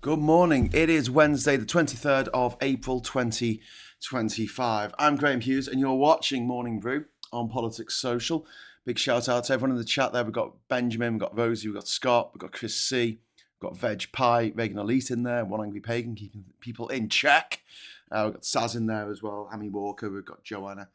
Good morning. It is Wednesday, the 23rd of April 2025. I'm Graham Hughes, and you're watching Morning Brew on Politics Social. Big shout out to everyone in the chat there. We've got Benjamin, we've got Rosie, we've got Scott, we've got Chris C, we've got Veg Pie, Reagan Elite in there, One Angry Pagan, keeping people in check. We've got Saz in there as well, Amy Walker, we've got Joanna.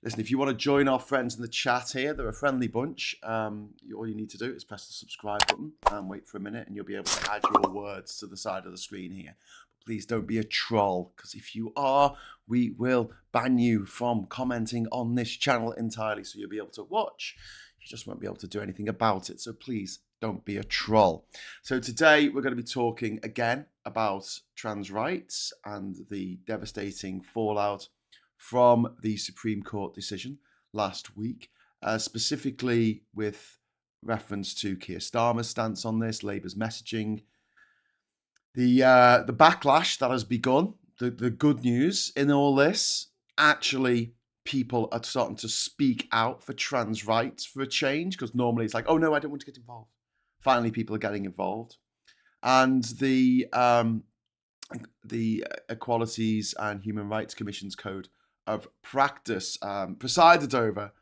Listen, if you want to join our friends in the chat here, they're a friendly bunch. All you need to do is press the subscribe button and wait for a minute, and you'll be able to add your words to the side of the screen here. But please don't be a troll, because if you are, we will ban you from commenting on this channel entirely. So you'll be able to watch. You just won't be able to do anything about it. So please don't be a troll. So today we're going to be talking again about trans rights and the devastating fallout from the Supreme Court decision last week, specifically with reference to Keir Starmer's stance on this, Labour's messaging, the backlash that has begun. The good news in all this, actually, people are starting to speak out for trans rights for a change, because normally it's like, oh no, I don't want to get involved. Finally, people are getting involved, and the Equalities and Human Rights Commission's Code of Practice, presided over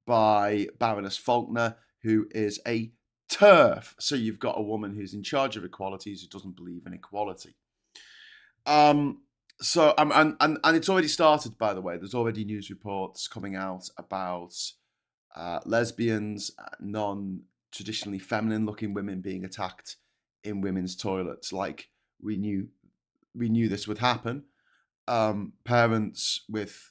by Baroness Faulkner, who is a TERF. So you've got a woman who's in charge of equalities who doesn't believe in equality. And it's already started, by the way. There's already news reports coming out about lesbians, non-traditionally feminine-looking women being attacked in women's toilets. Like we knew this would happen. Parents with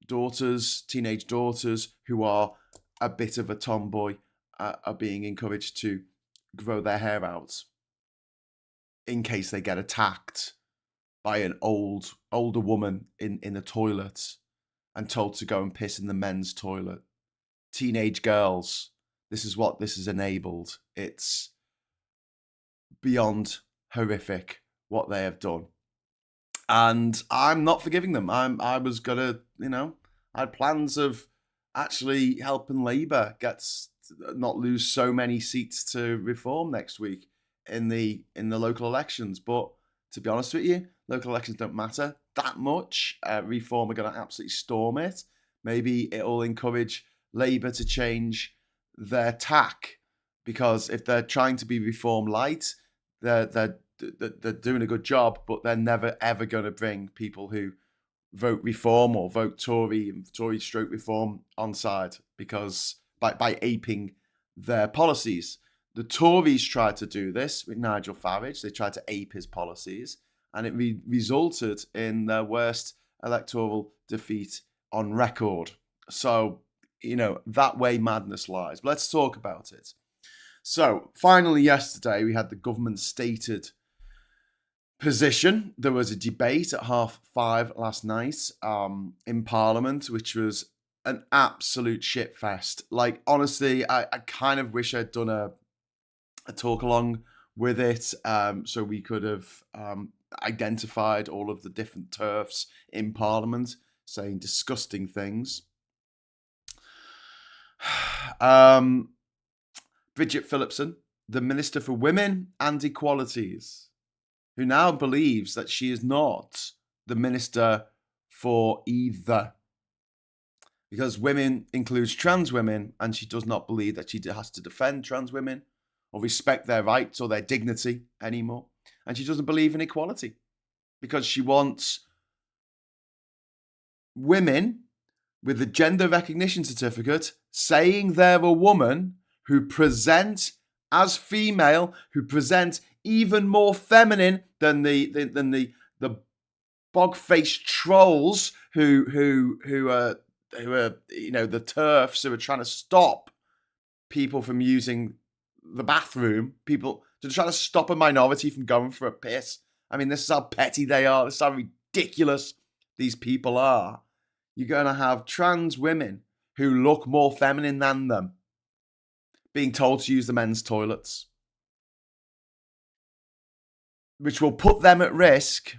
daughters, teenage daughters who are a bit of a tomboy, are being encouraged to grow their hair out in case they get attacked by an older woman in the toilet and told to go and piss in the men's toilet. Teenage girls, this is what this has enabled. It's beyond horrific what they have done. And I'm not forgiving them. I was gonna, I had plans of actually helping Labour not lose so many seats to Reform next week in the local elections. But to be honest with you, local elections don't matter that much. Reform are gonna absolutely storm it. Maybe it'll encourage Labour to change their tack, because if they're trying to be Reform light, they're doing a good job, but they're never ever going to bring people who vote Reform or vote Tory and Tory stroke Reform on side, because by aping their policies. The Tories tried to do this with Nigel Farage. They tried to ape his policies, and it resulted in their worst electoral defeat on record. So, that way madness lies. But let's talk about it. So, finally, yesterday, we had the government stated position. There was a debate at 5:30 last night in Parliament, which was an absolute shitfest. Like, honestly, I kind of wish I'd done a talk along with it, so we could have identified all of the different TERFs in Parliament saying disgusting things. Bridget Phillipson, the Minister for Women and Equalities, who now believes that she is not the minister for either, because women includes trans women, and she does not believe that she has to defend trans women or respect their rights or their dignity anymore. And she doesn't believe in equality, because she wants women with a gender recognition certificate saying they're a woman who present as female, who present even more feminine than the bog-faced trolls who are the TERFs who are trying to stop people from using the bathroom, people to try to stop a minority from going for a piss. I mean, this is how petty they are. This is how ridiculous these people are. You're going to have trans women who look more feminine than them being told to use the men's toilets, which will put them at risk,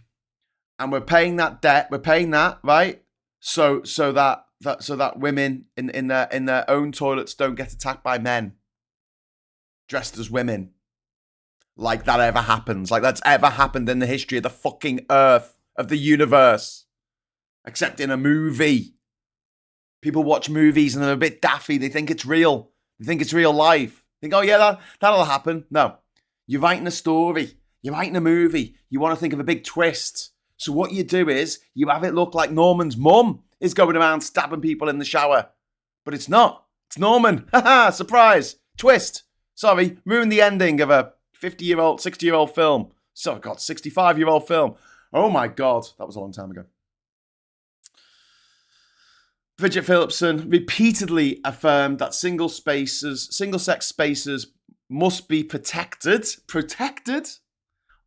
and we're paying that debt. We're paying that, right? So that women in their own toilets don't get attacked by men dressed as women. like that ever happens, like that's ever happened in the history of the fucking earth, of the universe, except in a movie. People watch movies and they're a bit daffy. They think it's real. They think it's real life. They think, oh yeah, that'll happen. No. You're writing a story. You're writing a movie. You want to think of a big twist. So what you do is you have it look like Norman's mum is going around stabbing people in the shower. But it's not. It's Norman. Haha, surprise. Twist. Sorry, ruined the ending of a 50-year-old, 60-year-old film. So, God, 65-year-old film. Oh my God, that was a long time ago. Bridget Phillipson repeatedly affirmed that single-sex spaces must be protected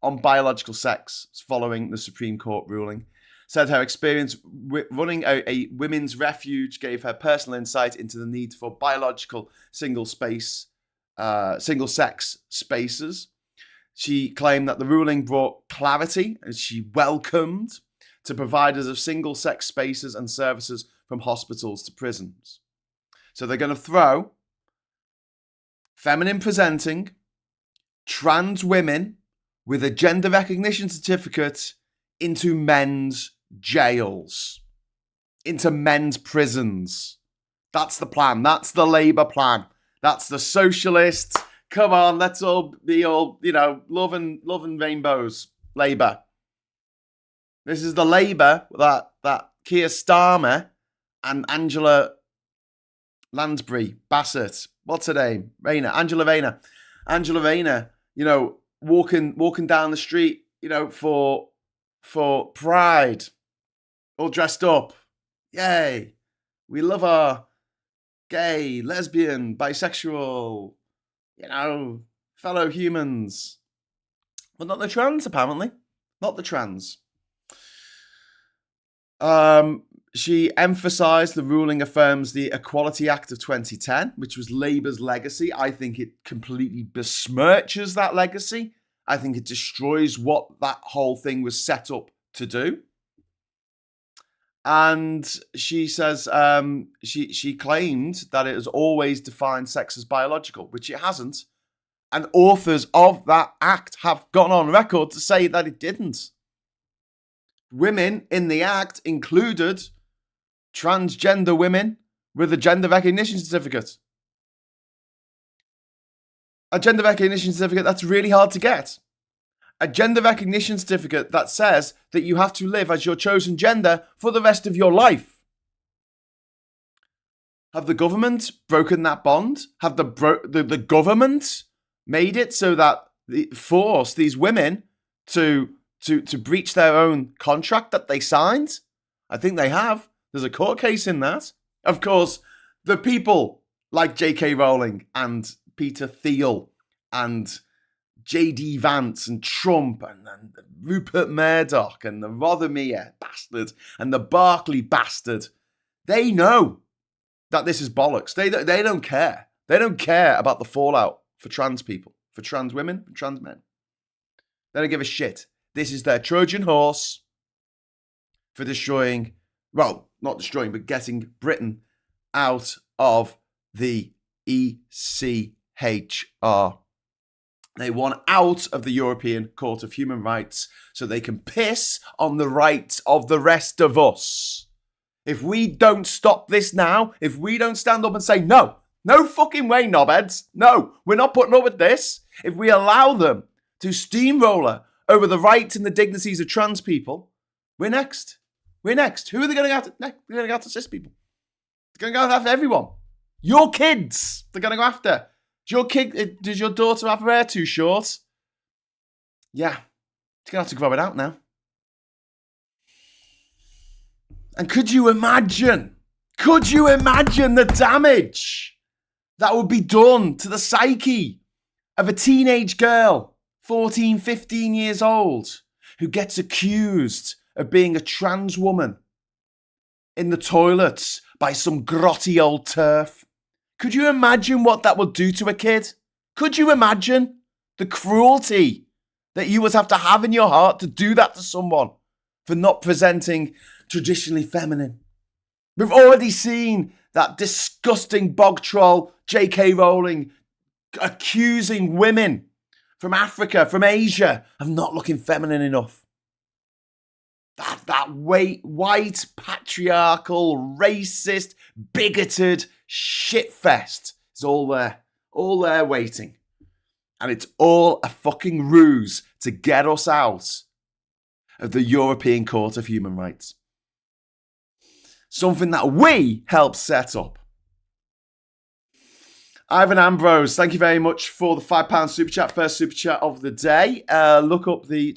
on biological sex following the Supreme Court ruling. Said her experience running a women's refuge gave her personal insight into the need for biological single-sex spaces. She claimed that the ruling brought clarity, and she welcomed to providers of single-sex spaces and services from hospitals to prisons. So they're going to throw feminine presenting, trans women with a gender recognition certificate into men's jails, into men's prisons. That's the plan. That's the Labour plan. That's the socialist. Come on, let's all be all, love and rainbows. Labour. This is the Labour that Keir Starmer and Angela Lansbury Bassett. What's her name? Angela Rayner. Angela Rayner, walking down the street, for Pride. All dressed up. Yay. We love our gay, lesbian, bisexual, fellow humans. But not the trans, apparently. Not the trans. She emphasised the ruling affirms the Equality Act of 2010, which was Labour's legacy. I think it completely besmirches that legacy. I think it destroys what that whole thing was set up to do. And she says she claimed that it has always defined sex as biological, which it hasn't. And authors of that act have gone on record to say that it didn't. Women in the act included transgender women with a gender recognition certificate. A gender recognition certificate that's really hard to get. A gender recognition certificate that says that you have to live as your chosen gender for the rest of your life. Have the government broken that bond? Have the government made it so that force these women to breach their own contract that they signed? I think they have. There's a court case in that. Of course, the people like J.K. Rowling and Peter Thiel and J.D. Vance and Trump and Rupert Murdoch and the Rothermere bastard and the Barclay bastard, they know that this is bollocks. They don't care. They don't care about the fallout for trans people, for trans women, for trans men. They don't give a shit. This is their Trojan horse for destroying, well, not destroying, but getting Britain out of the ECHR. They want out of the European Court of Human Rights so they can piss on the rights of the rest of us. If we don't stop this now, if we don't stand up and say, no fucking way, knobheads, no, we're not putting up with this. If we allow them to steamroller over the rights and the dignities of trans people, we're next. We're next. Who are they going to go after? They're going to go after cis people. They're going to go after everyone. Your kids, they're going to go after. Does your daughter have her hair too short? Yeah. She's going to have to grow it out now. And could you imagine the damage that would be done to the psyche of a teenage girl, 14, 15 years old, who gets accused of being a trans woman in the toilets by some grotty old turf? Could you imagine what that would do to a kid? Could you imagine the cruelty that you would have to have in your heart to do that to someone for not presenting traditionally feminine? We've already seen that disgusting bog troll J.K. Rowling accusing women from Africa, from Asia, of not looking feminine enough. That white, patriarchal, racist, bigoted shitfest is all there waiting. And it's all a fucking ruse to get us out of the European Court of Human Rights. Something that we helped set up. Ivan Ambrose, thank you very much for the £5 super chat, first super chat of the day. Look up the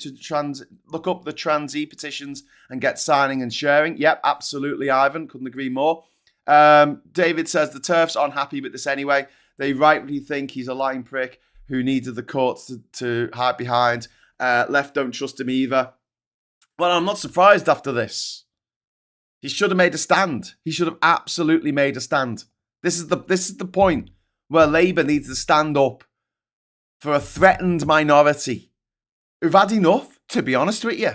trans petitions and get signing and sharing. Yep, absolutely, Ivan. Couldn't agree more. David says the TERFs aren't happy with this anyway. They rightly think he's a lying prick who needed the courts to hide behind. Left don't trust him either. Well, I'm not surprised after this. He should have made a stand. He should have absolutely made a stand. This is the point where Labour needs to stand up for a threatened minority who've had enough, to be honest with you.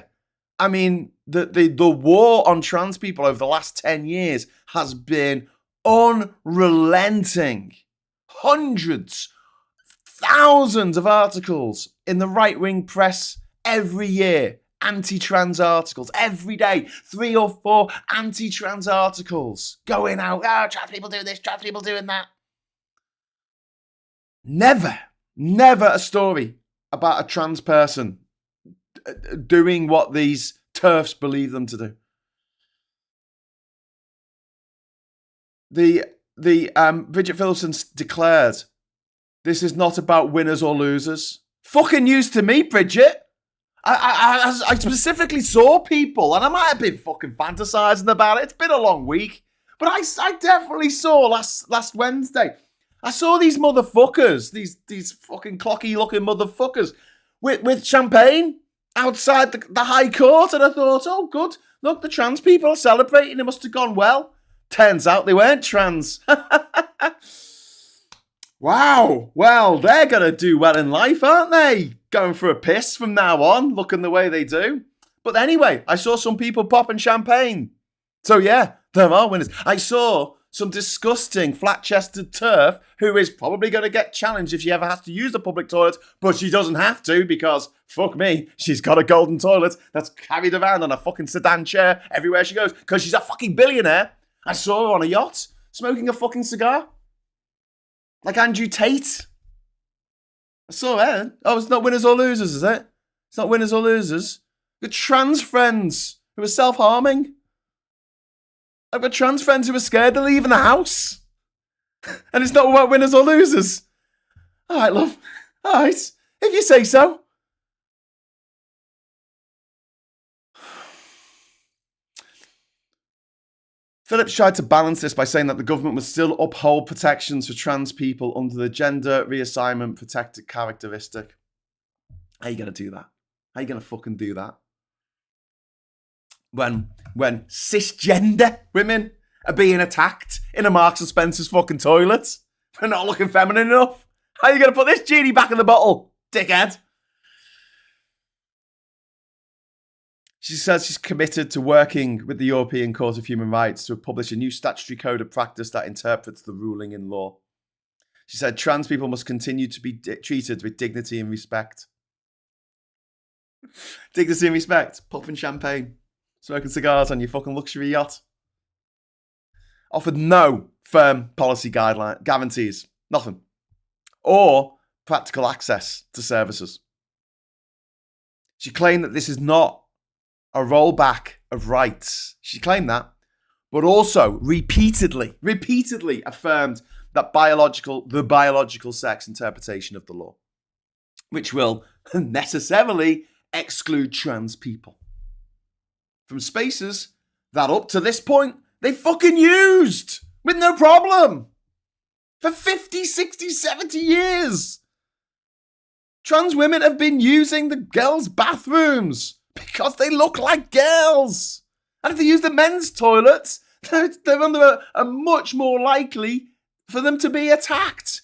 I mean, the war on trans people over the last 10 years has been unrelenting. Hundreds, thousands of articles in the right-wing press every year. Anti-trans articles every day. 3 or 4 anti-trans articles going out. Oh, trans people doing this, trans people doing that. Never a story about a trans person doing what these TERFs believe them to do. Bridget Phillipson declared, this is not about winners or losers. Fucking news to me, Bridget. I specifically saw people, and I might have been fucking fantasizing about it. It's been a long week. But I definitely saw last Wednesday. I saw these motherfuckers, these fucking clocky-looking motherfuckers with champagne outside the High Court, and I thought, oh, good. Look, the trans people are celebrating. It must have gone well. Turns out they weren't trans. Wow. Well, they're going to do well in life, aren't they? Going for a piss from now on, looking the way they do. But anyway, I saw some people popping champagne. So yeah, there are winners. I saw some disgusting flat-chested TERF who is probably going to get challenged if she ever has to use the public toilet, but she doesn't have to because, fuck me, she's got a golden toilet that's carried around on a fucking sedan chair everywhere she goes because she's a fucking billionaire. I saw her on a yacht smoking a fucking cigar. Like Andrew Tate. I saw her. Oh, it's not winners or losers, is it? It's not winners or losers. I've got trans friends who are self-harming. I've got trans friends who are scared to leave in the house. And it's not about winners or losers. All right, love. All right. If you say so. Phillips tried to balance this by saying that the government would still uphold protections for trans people under the gender reassignment protected characteristic. How are you going to do that? How are you going to fucking do that? When cisgender women are being attacked in a Marks and Spencer's fucking toilet for not looking feminine enough? How are you going to put this genie back in the bottle, dickhead? She says she's committed to working with the European Court of Human Rights to publish a new statutory code of practice that interprets the ruling in law. She said trans people must continue to be treated with dignity and respect. Dignity and respect. Puffing champagne. Smoking cigars on your fucking luxury yacht. Offered no firm policy guarantees. Nothing. Or practical access to services. She claimed that this is not a rollback of rights. She claimed that, but also repeatedly affirmed that the biological sex interpretation of the law, which will necessarily exclude trans people from spaces that up to this point they fucking used with no problem for 50, 60, 70 years. Trans women have been using the girls' bathrooms because they look like girls. And if they use the men's toilets, they're under a much more likely for them to be attacked.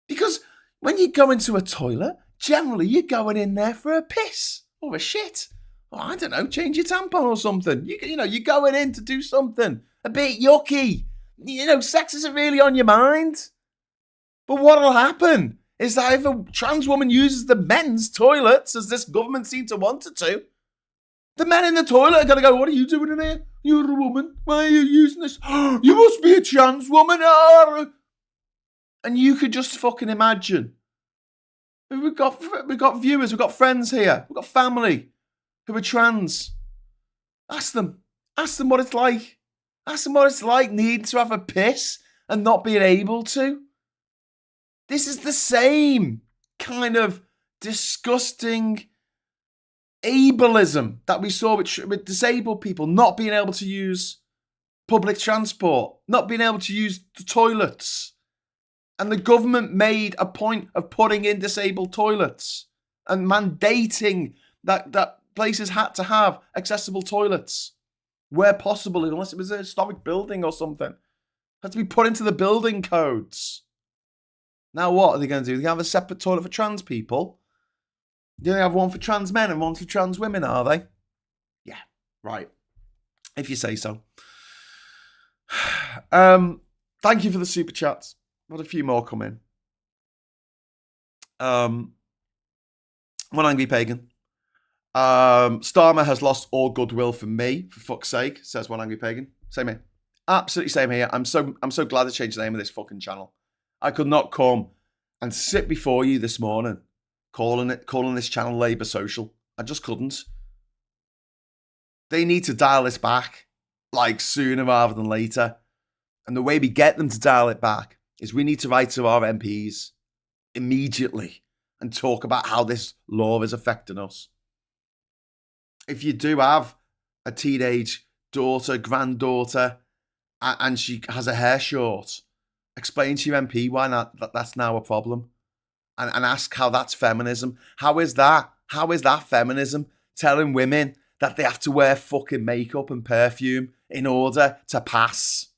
Because when you go into a toilet, generally you're going in there for a piss or a shit. Or I don't know, change your tampon or something. You know, you're going in to do something a bit yucky. You know, sex isn't really on your mind. But what'll happen is that if a trans woman uses the men's toilets, as this government seems to want it to, the men in the toilet are going to go, what are you doing in here? You're a woman. Why are you using this? You must be a trans woman. And you could just fucking imagine. We've got viewers, we've got friends here, we've got family who are trans. Ask them what it's like. Ask them what it's like needing to have a piss and not being able to. This is the same kind of disgusting ableism that we saw with disabled people not being able to use public transport, not being able to use the toilets. And the government made a point of putting in disabled toilets and mandating that places had to have accessible toilets where possible, unless it was a historic building or something. It had to be put into the building codes. Now what are they going to do? They're going to have a separate toilet for trans people? Do they have one for trans men and one for trans women, are they? Yeah, right. If you say so. Thank you for the super chats. Got a few more come in. One angry pagan. Starmer has lost all goodwill from me, for fuck's sake, says one angry pagan. Same here. Absolutely same here. I'm so glad to change the name of this fucking channel. I could not come and sit before you this morning calling this channel Labour Social. I just couldn't. They need to dial this back, like sooner rather than later. And the way we get them to dial it back is we need to write to our MPs immediately and talk about how this law is affecting us. If you do have a teenage daughter, granddaughter, and she has a hair short, explain to your MP why that's now a problem. And ask how that's feminism. How is that? How is that feminism? Telling women that they have to wear fucking makeup and perfume in order to pass.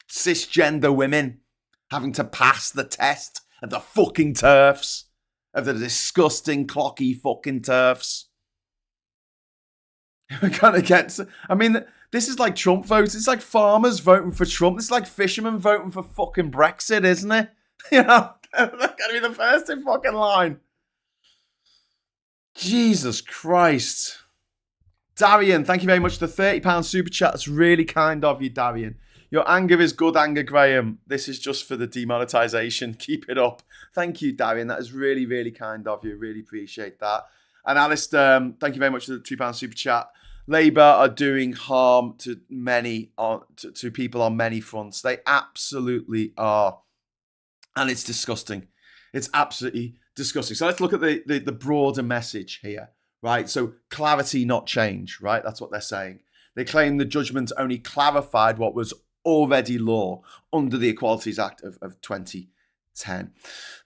Cisgender women having to pass the test of the fucking TERFs. Of the disgusting, clocky fucking TERFs. We're going to get... I mean, this is like Trump votes. It's like farmers voting for Trump. It's like fishermen voting for fucking Brexit, isn't it? You know? They're going to be the first in fucking line. Jesus Christ. Darian, thank you very much for the £30 super chat. That's really kind of you, Darian. Your anger is good anger, Graham. This is just for the demonetisation. Keep it up. Thank you, Darian. That is really, really kind of you. Really appreciate that. And Alistair, thank you very much for the £2 super chat. Labour are doing harm to to people on many fronts. They absolutely are. And it's disgusting. It's absolutely disgusting. So let's look at the broader message here, right? So clarity, not change, right? That's what they're saying. They claim the judgment only clarified what was already law under the Equalities Act of 2010.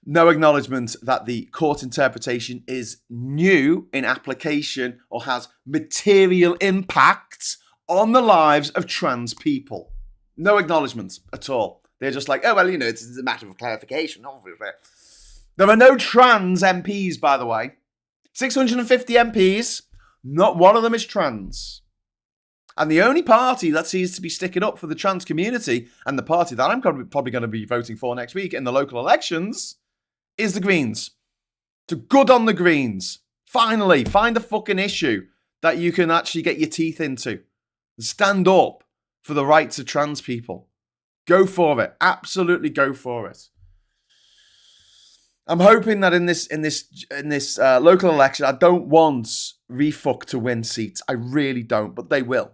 No acknowledgement that the court interpretation is new in application or has material impact on the lives of trans people. No acknowledgement at all. They're just like, oh, well, you know, it's a matter of clarification, obviously. There are no trans MPs, by the way. 650 MPs, not one of them is trans. And the only party that seems to be sticking up for the trans community, and the party that I'm probably going to be voting for next week in the local elections, is the Greens. So good on the Greens. Finally, find a fucking issue that you can actually get your teeth into. Stand up for the rights of trans people. Go for it. Absolutely go for it. I'm hoping that in this local election, I don't want refuck to win seats. I really don't, but they will.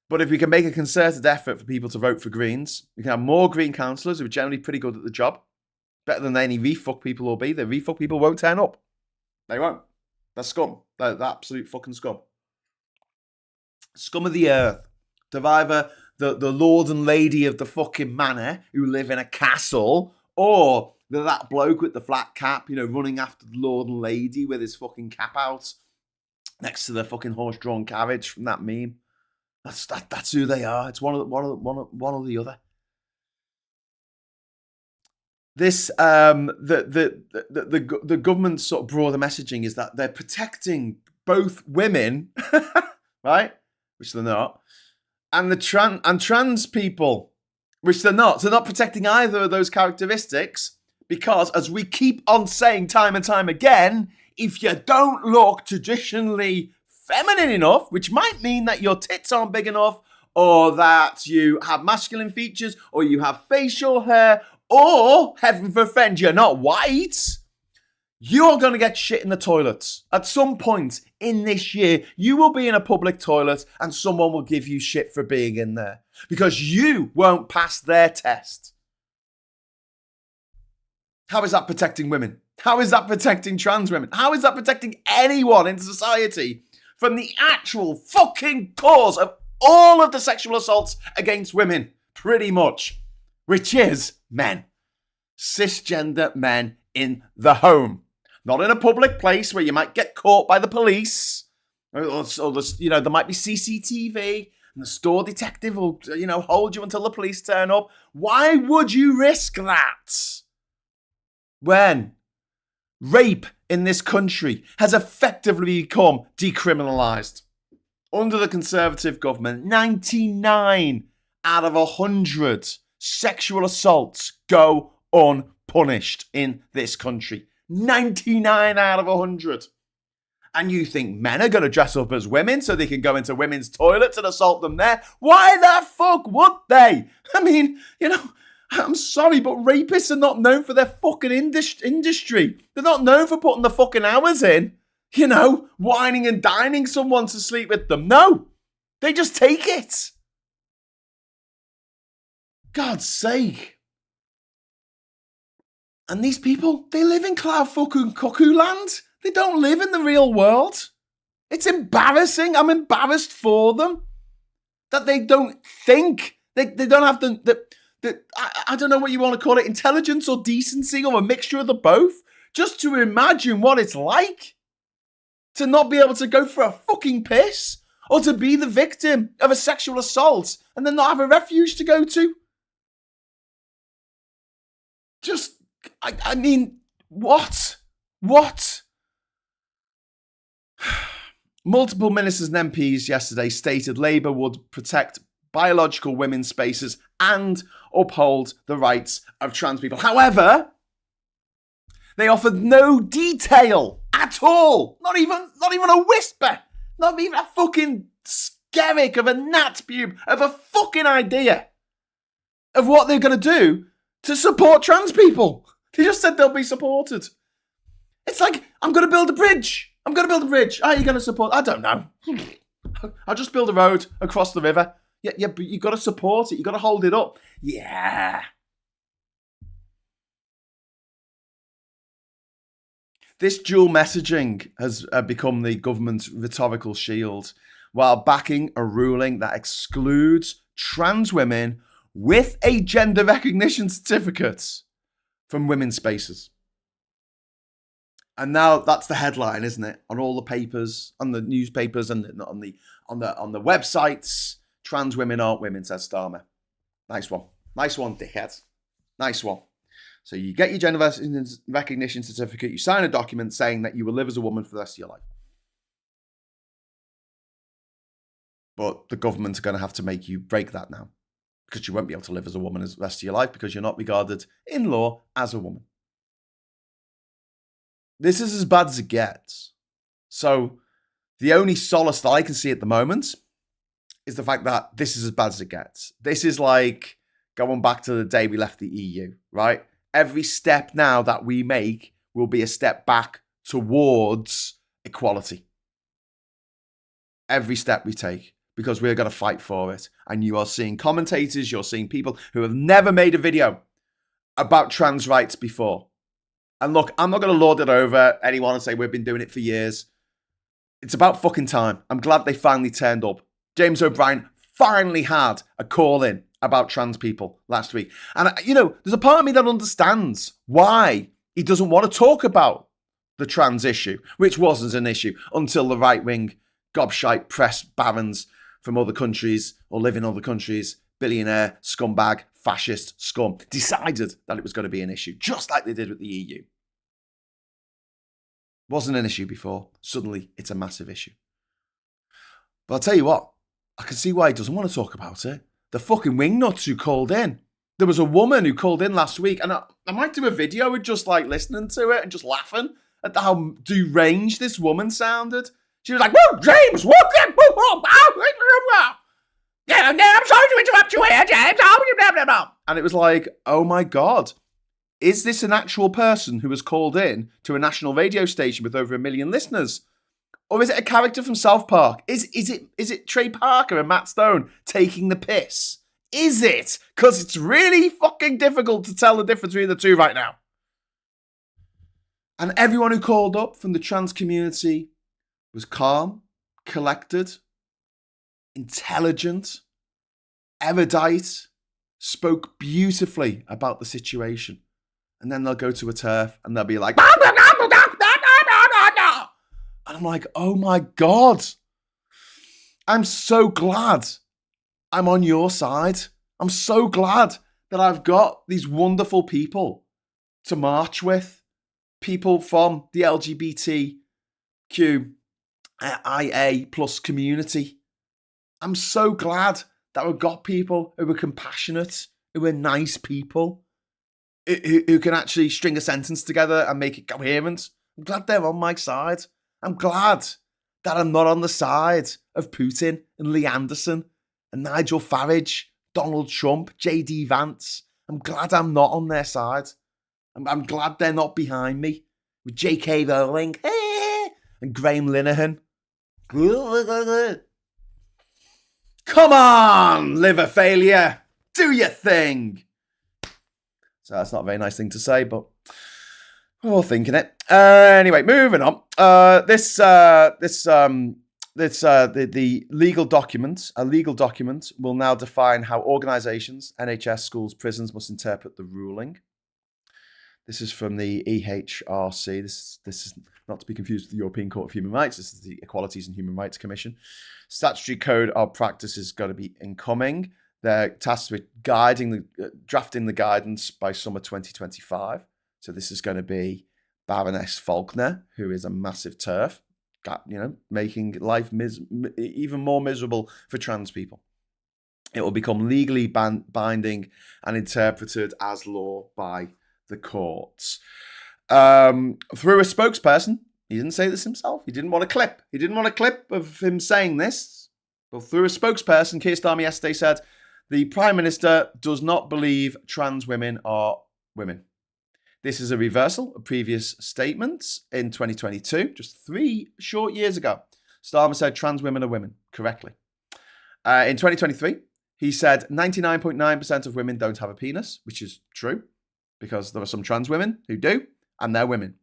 But if we can make a concerted effort for people to vote for Greens, we can have more Green councillors who are generally pretty good at the job. Better than any refuck people will be. The refuck people won't turn up. They won't. They're scum. They're absolute fucking scum. Scum of the earth. They're either the lord and lady of the fucking manor who live in a castle, or they're that bloke with the flat cap, you know, running after the lord and lady with his fucking cap out next to the fucking horse-drawn carriage from that meme. That's who they are. It's one or the other. This the government's sort of broader messaging is that they're protecting both women, right, which they're not, and trans people, which they're not. So they're not protecting either of those characteristics, Because, as we keep on saying time and time again, if you don't look traditionally feminine enough, which might mean that your tits aren't big enough, or that you have masculine features, or you have facial hair, or, heaven forfend, you're not white, you're going to get shit in the toilets. At some point in this year, you will be in a public toilet and someone will give you shit for being in there because you won't pass their test. How is that protecting women? How is that protecting trans women? How is that protecting anyone in society from the actual fucking cause of all of the sexual assaults against women? Pretty much. Which is men. Cisgender men in the home. Not in a public place where you might get caught by the police. Or there might be CCTV and the store detective will, hold you until the police turn up. Why would you risk that? When rape in this country has effectively become decriminalised. Under the Conservative government, 99 out of 100 sexual assaults go unpunished in this country. 99 out of 100. And you think men are going to dress up as women so they can go into women's toilets and assault them there? Why the fuck would they? I mean, I'm sorry, but rapists are not known for their fucking industry. They're not known for putting the fucking hours in. Whining and dining someone to sleep with them. No, they just take it. God's sake. And these people, they live in cloud fucking cuckoo land. They don't live in the real world. It's embarrassing. I'm embarrassed for them. That they don't think. They don't have I don't know what you want to call it, intelligence or decency or a mixture of the both, just to imagine what it's like to not be able to go for a fucking piss or to be the victim of a sexual assault and then not have a refuge to go to. I mean, what? What? Multiple ministers and MPs yesterday stated Labour would protect biological women's spaces and uphold the rights of trans people. However, they offered no detail at all. Not even a whisper. Not even a fucking skerrick of a gnat pube of a fucking idea of what they're going to do to support trans people. They just said they'll be supported. It's like, I'm going to build a bridge. How are you going to support? I don't know. I'll just build a road across the river. Yeah, but you've got to support it. You've got to hold it up. Yeah. This dual messaging has become the government's rhetorical shield while backing a ruling that excludes trans women with a gender recognition certificate from women's spaces. And now that's the headline, isn't it? On all the papers, on the newspapers, and on the websites. Trans women aren't women, says Starmer. Nice one, dickhead. Nice one. So you get your gender recognition certificate, you sign a document saying that you will live as a woman for the rest of your life. But the government are going to have to make you break that now, because you won't be able to live as a woman the rest of your life because you're not regarded in law as a woman. This is as bad as it gets. So the only solace that I can see at the moment is the fact that this is as bad as it gets. This is like going back to the day we left the EU, right? Every step now that we make will be a step back towards equality. Every step we take, because we're going to fight for it. And you are seeing commentators, you're seeing people who have never made a video about trans rights before. And look, I'm not going to lord it over anyone and say we've been doing it for years. It's about fucking time. I'm glad they finally turned up. James O'Brien finally had a call in about trans people last week. And, there's a part of me that understands why he doesn't want to talk about the trans issue, which wasn't an issue until the right-wing gobshite press barons from other countries or live in other countries, billionaire, scumbag, fascist scum, decided that it was going to be an issue, just like they did with the EU. Wasn't an issue before. Suddenly, it's a massive issue. But I'll tell you what, I can see why he doesn't want to talk about it. The fucking wingnuts who called in There was a woman who called in last week, and I might do a video with just like listening to it and just laughing at how deranged this woman sounded. She was like, "Whoa, James, what? Yeah, I'm sorry to interrupt you here, James." And it was like, oh my God, is this an actual person who was called in to a national radio station with over 1 million listeners? Or is it a character from South Park? Is it Trey Parker and Matt Stone taking the piss? Is it? Because it's really fucking difficult to tell the difference between the two right now. And everyone who called up from the trans community was calm, collected, intelligent, erudite, spoke beautifully about the situation. And then they'll go to a turf and they'll be like, and I'm like, oh my God. I'm so glad I'm on your side. I'm so glad that I've got these wonderful people to march with. People from the LGBTQIA plus community. I'm so glad that we've got people who are compassionate, who are nice people, who can actually string a sentence together and make it coherent. I'm glad they're on my side. I'm glad that I'm not on the side of Putin and Lee Anderson and Nigel Farage, Donald Trump, J.D. Vance. I'm glad I'm not on their side. I'm glad they're not behind me with J.K. Rowling and Graham Linehan. Come on, liver failure. Do your thing. So that's not a very nice thing to say, but we're all thinking it. Anyway, moving on. The legal document, a legal document, will now define how organisations, NHS, schools, prisons must interpret the ruling. This is from the EHRC. This is not to be confused with the European Court of Human Rights. This is the Equalities and Human Rights Commission. Statutory Code of Practice is going to be incoming. They're tasked with drafting the guidance by summer 2025. So this is going to be Baroness Faulkner, who is a massive TERF, making life even more miserable for trans people. It will become legally binding and interpreted as law by the courts. Through a spokesperson, he didn't say this himself. He didn't want a clip. He didn't want a clip of him saying this. But through a spokesperson, Keir Starmer yesterday said, the Prime Minister does not believe trans women are women. This is a reversal of previous statements in 2022, just 3 short years ago. Starmer said trans women are women, correctly. In 2023, he said 99.9% of women don't have a penis, which is true, because there are some trans women who do, and they're women.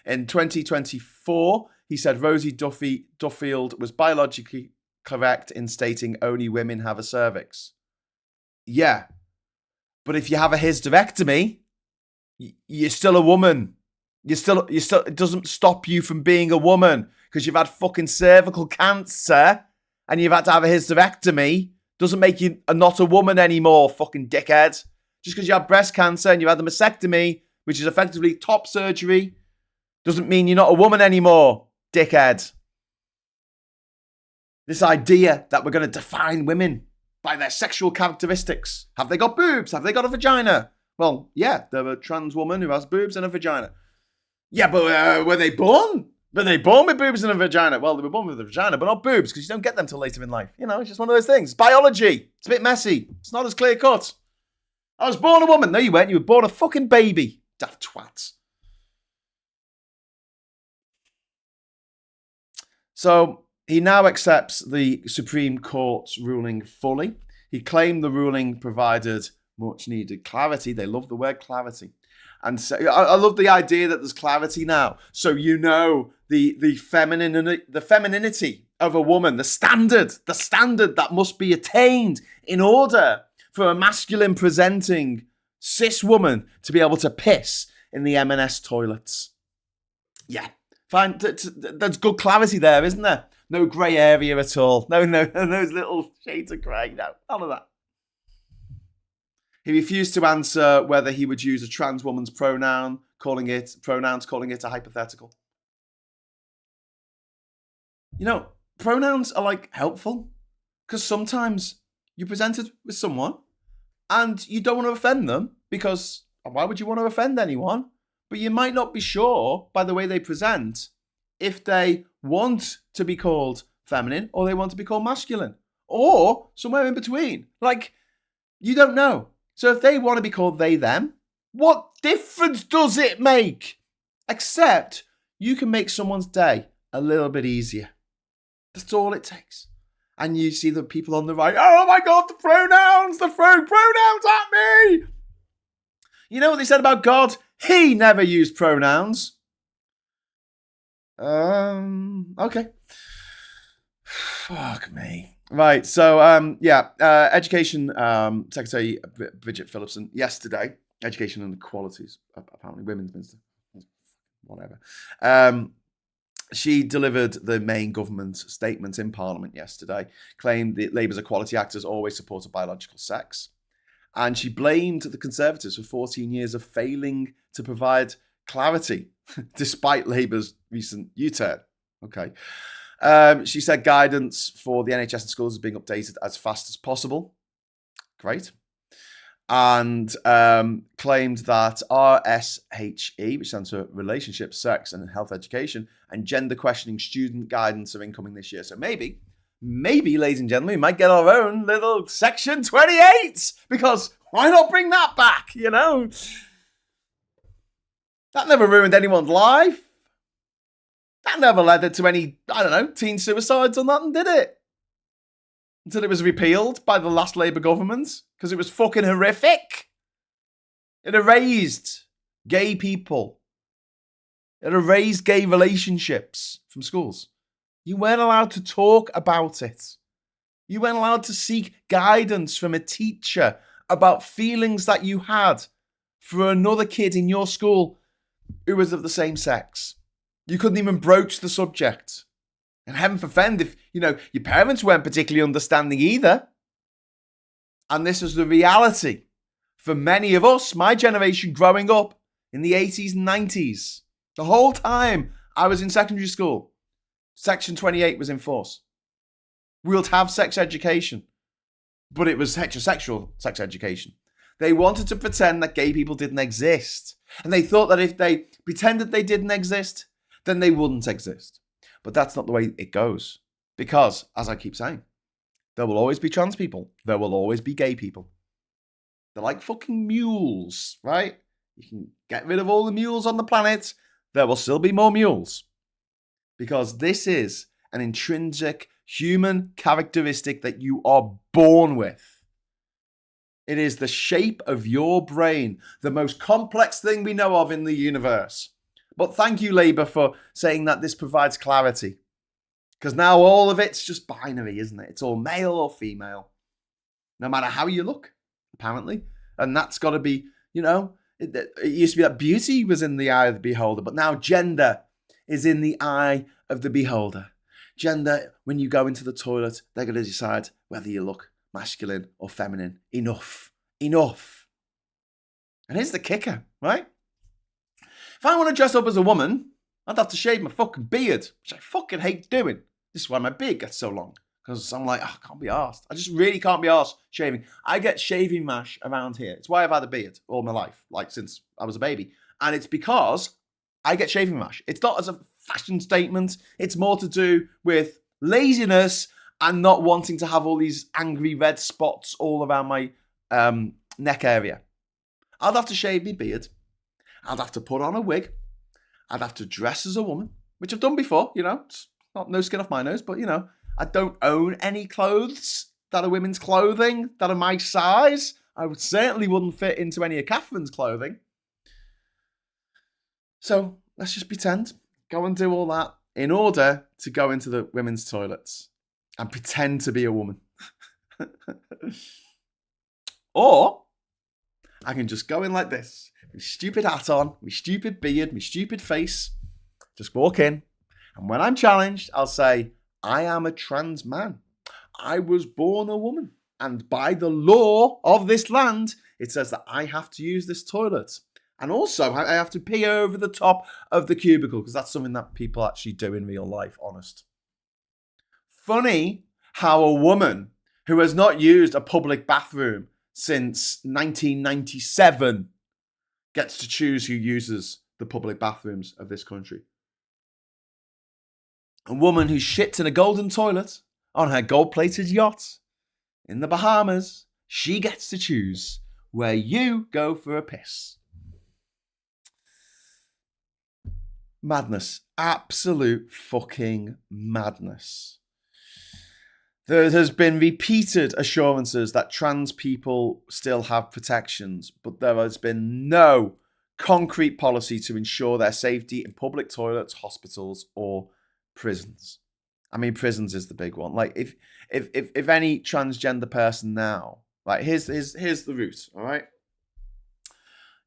In 2024, he said Rosie Duffield was biologically correct in stating only women have a cervix. Yeah, but if you have a hysterectomy, you're still a woman. You're still. It doesn't stop you from being a woman because you've had fucking cervical cancer and you've had to have a hysterectomy. Doesn't make you not a woman anymore, fucking dickhead. Just because you have breast cancer and you had a mastectomy, which is effectively top surgery, doesn't mean you're not a woman anymore, dickhead. This idea that we're going to define women by their sexual characteristics. Have they got boobs? Have they got a vagina? Well, yeah, they're a trans woman who has boobs and a vagina. Yeah, but were they born? Were they born with boobs and a vagina? Well, they were born with a vagina, but not boobs, because you don't get them till later in life. It's just one of those things. It's biology. It's a bit messy. It's not as clear cut. I was born a woman. No, you weren't. You were born a fucking baby. Daft twats. So he now accepts the Supreme Court's ruling fully. He claimed the ruling provided much needed clarity. They love the word clarity. And so I love the idea that there's clarity now. So the femininity of a woman, the standard that must be attained in order for a masculine presenting cis woman to be able to piss in the M&S toilets. Yeah, fine. There's good clarity there, isn't there? No grey area at all. No, those little shades of grey. No, none of that. He refused to answer whether he would use a trans woman's pronouns, calling it a hypothetical. Pronouns are helpful because sometimes you're presented with someone And you don't want to offend them because why would you want to offend anyone? But you might not be sure by the way they present if they want to be called feminine or they want to be called masculine or somewhere in between. Like, you don't know. So if they want to be called they, them, what difference does it make? Except you can make someone's day a little bit easier. That's all it takes. And you see the people on the right, oh my God, the pronouns, they're throwing pronouns at me. You know what they said about God? He never used pronouns. Okay. Fuck me. Right, so, Education Secretary Bridget Phillipson yesterday, Education and Equalities, apparently Women's Minister, whatever. She delivered the main government statement in Parliament yesterday, claimed that Labour's Equality Act has always supported biological sex. And she blamed the Conservatives for 14 years of failing to provide clarity, despite Labour's recent U-turn. Okay. She said guidance for the NHS and schools is being updated as fast as possible. Great. And claimed that RSHE, which stands for Relationship, Sex and Health Education, and Gender Questioning Student Guidance are incoming this year. So maybe, ladies and gentlemen, we might get our own little Section 28, because why not bring that back, you know? That never ruined anyone's life. That never led to any, teen suicides or nothing, did it? Until it was repealed by the last Labour government, because it was fucking horrific. It erased gay people. It erased gay relationships from schools. You weren't allowed to talk about it. You weren't allowed to seek guidance from a teacher about feelings that you had for another kid in your school who was of the same sex. You couldn't even broach the subject. And heaven forfend if, your parents weren't particularly understanding either. And this was the reality for many of us, my generation growing up in the 80s and 90s. The whole time I was in secondary school, Section 28 was in force. We would have sex education, but it was heterosexual sex education. They wanted to pretend that gay people didn't exist. And they thought that if they pretended they didn't exist, then they wouldn't exist. But that's not the way it goes. Because, as I keep saying, there will always be trans people. There will always be gay people. They're like fucking mules, right? You can get rid of all the mules on the planet. There will still be more mules. Because this is an intrinsic human characteristic that you are born with. It is the shape of your brain, the most complex thing we know of in the universe. But thank you, Labour, for saying that this provides clarity. Because now all of it's just binary, isn't it? It's all male or female. No matter how you look, apparently. And that's got to be, it used to be that beauty was in the eye of the beholder, but now gender is in the eye of the beholder. Gender, when you go into the toilet, they're going to decide whether you look masculine or feminine. Enough. And here's the kicker, right? If I want to dress up as a woman, I'd have to shave my fucking beard, which I fucking hate doing. This is why my beard gets so long. Because I'm like, I can't be arsed. I just really can't be arsed shaving. I get shaving rash around here. It's why I've had a beard all my life, like since I was a baby. And it's because I get shaving rash. It's not as a fashion statement. It's more to do with laziness and not wanting to have all these angry red spots all around my neck area. I'd have to shave my beard. I'd have to put on a wig. I'd have to dress as a woman, which I've done before, It's not no skin off my nose, but, I don't own any clothes that are women's clothing that are my size. I certainly wouldn't fit into any of Catherine's clothing. So let's just pretend, go and do all that in order to go into the women's toilets and pretend to be a woman. Or I can just go in like this, with stupid hat on, with stupid beard, with stupid face, just walk in. And when I'm challenged, I'll say, I am a trans man. I was born a woman. And by the law of this land, it says that I have to use this toilet. And also, I have to pee over the top of the cubicle, because that's something that people actually do in real life, honest. Funny how a woman who has not used a public bathroom since 1997 gets to choose who uses the public bathrooms of this country. A woman who shits in a golden toilet on her gold-plated yacht in the Bahamas, she gets to choose where you go for a piss. Madness. Absolute fucking madness. There has been repeated assurances that trans people still have protections, but there has been no concrete policy to ensure their safety in public toilets, hospitals, or prisons. I mean, prisons is the big one. Like, if any transgender person now, like, here's the route, all right?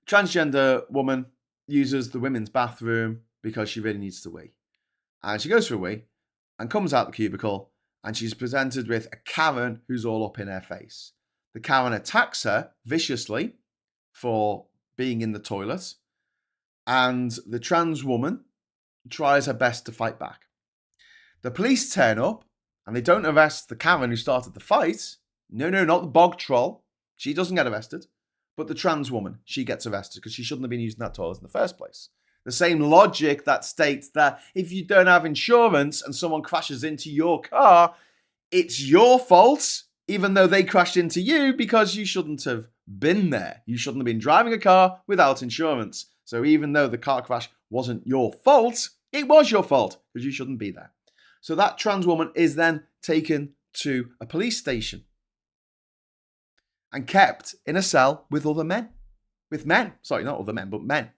Transgender woman uses the women's bathroom because she really needs to wee. And she goes for a wee and comes out the cubicle, and she's presented with a Karen who's all up in her face. The Karen attacks her viciously for being in the toilet, and the trans woman tries her best to fight back. The police turn up, and they don't arrest the Karen who started the fight. No, not the bog troll. She doesn't get arrested. But the trans woman, she gets arrested because she shouldn't have been using that toilet in the first place. The same logic that states that if you don't have insurance and someone crashes into your car, it's your fault, even though they crashed into you, because you shouldn't have been there. You shouldn't have been driving a car without insurance. So even though the car crash wasn't your fault, it was your fault because you shouldn't be there. So that trans woman is then taken to a police station and kept in a cell with other men. With men. Sorry, not other men, but men.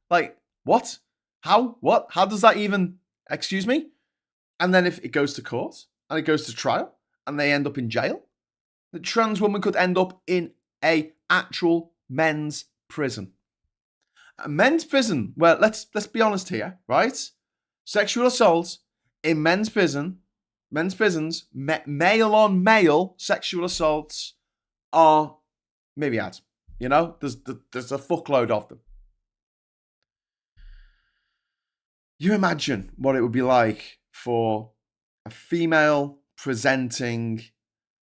Like, what? How? What? How does that even... Excuse me? And then if it goes to court and it goes to trial and they end up in jail, the trans woman could end up in a actual men's prison. A men's prison, well, let's be honest here, right? Sexual assault in men's prisons, male on male sexual assaults are myriad. You know, there's a fuckload of them. You imagine what it would be like for a female presenting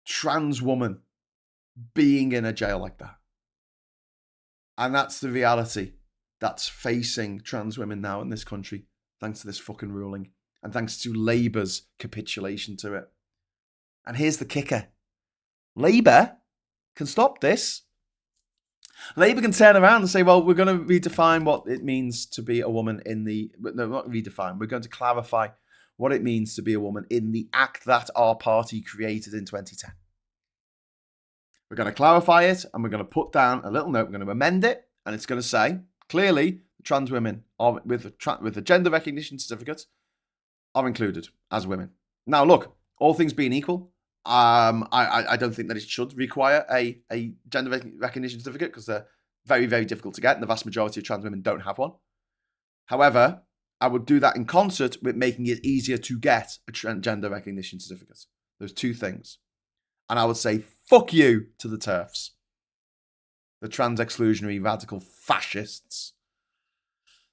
trans woman being in a jail like that. And that's the reality that's facing trans women now in this country, thanks to this fucking ruling and thanks to Labour's capitulation to it. And here's the kicker. Labour can stop this. Labour can turn around and say, well, we're going to redefine what it means to be a woman in the... No, not redefine. We're going to clarify what it means to be a woman in the act that our party created in 2010. We're going to clarify it, and we're going to put down a little note. We're going to amend it, and it's going to say, clearly, trans women are, with a gender recognition certificate are included as women. Now, look, all things being equal, I don't think that it should require a gender recognition certificate because they're very, very difficult to get, and the vast majority of trans women don't have one. However, I would do that in concert with making it easier to get a gender recognition certificate. There's two things. And I would say, fuck you to the TERFs. The trans exclusionary radical fascists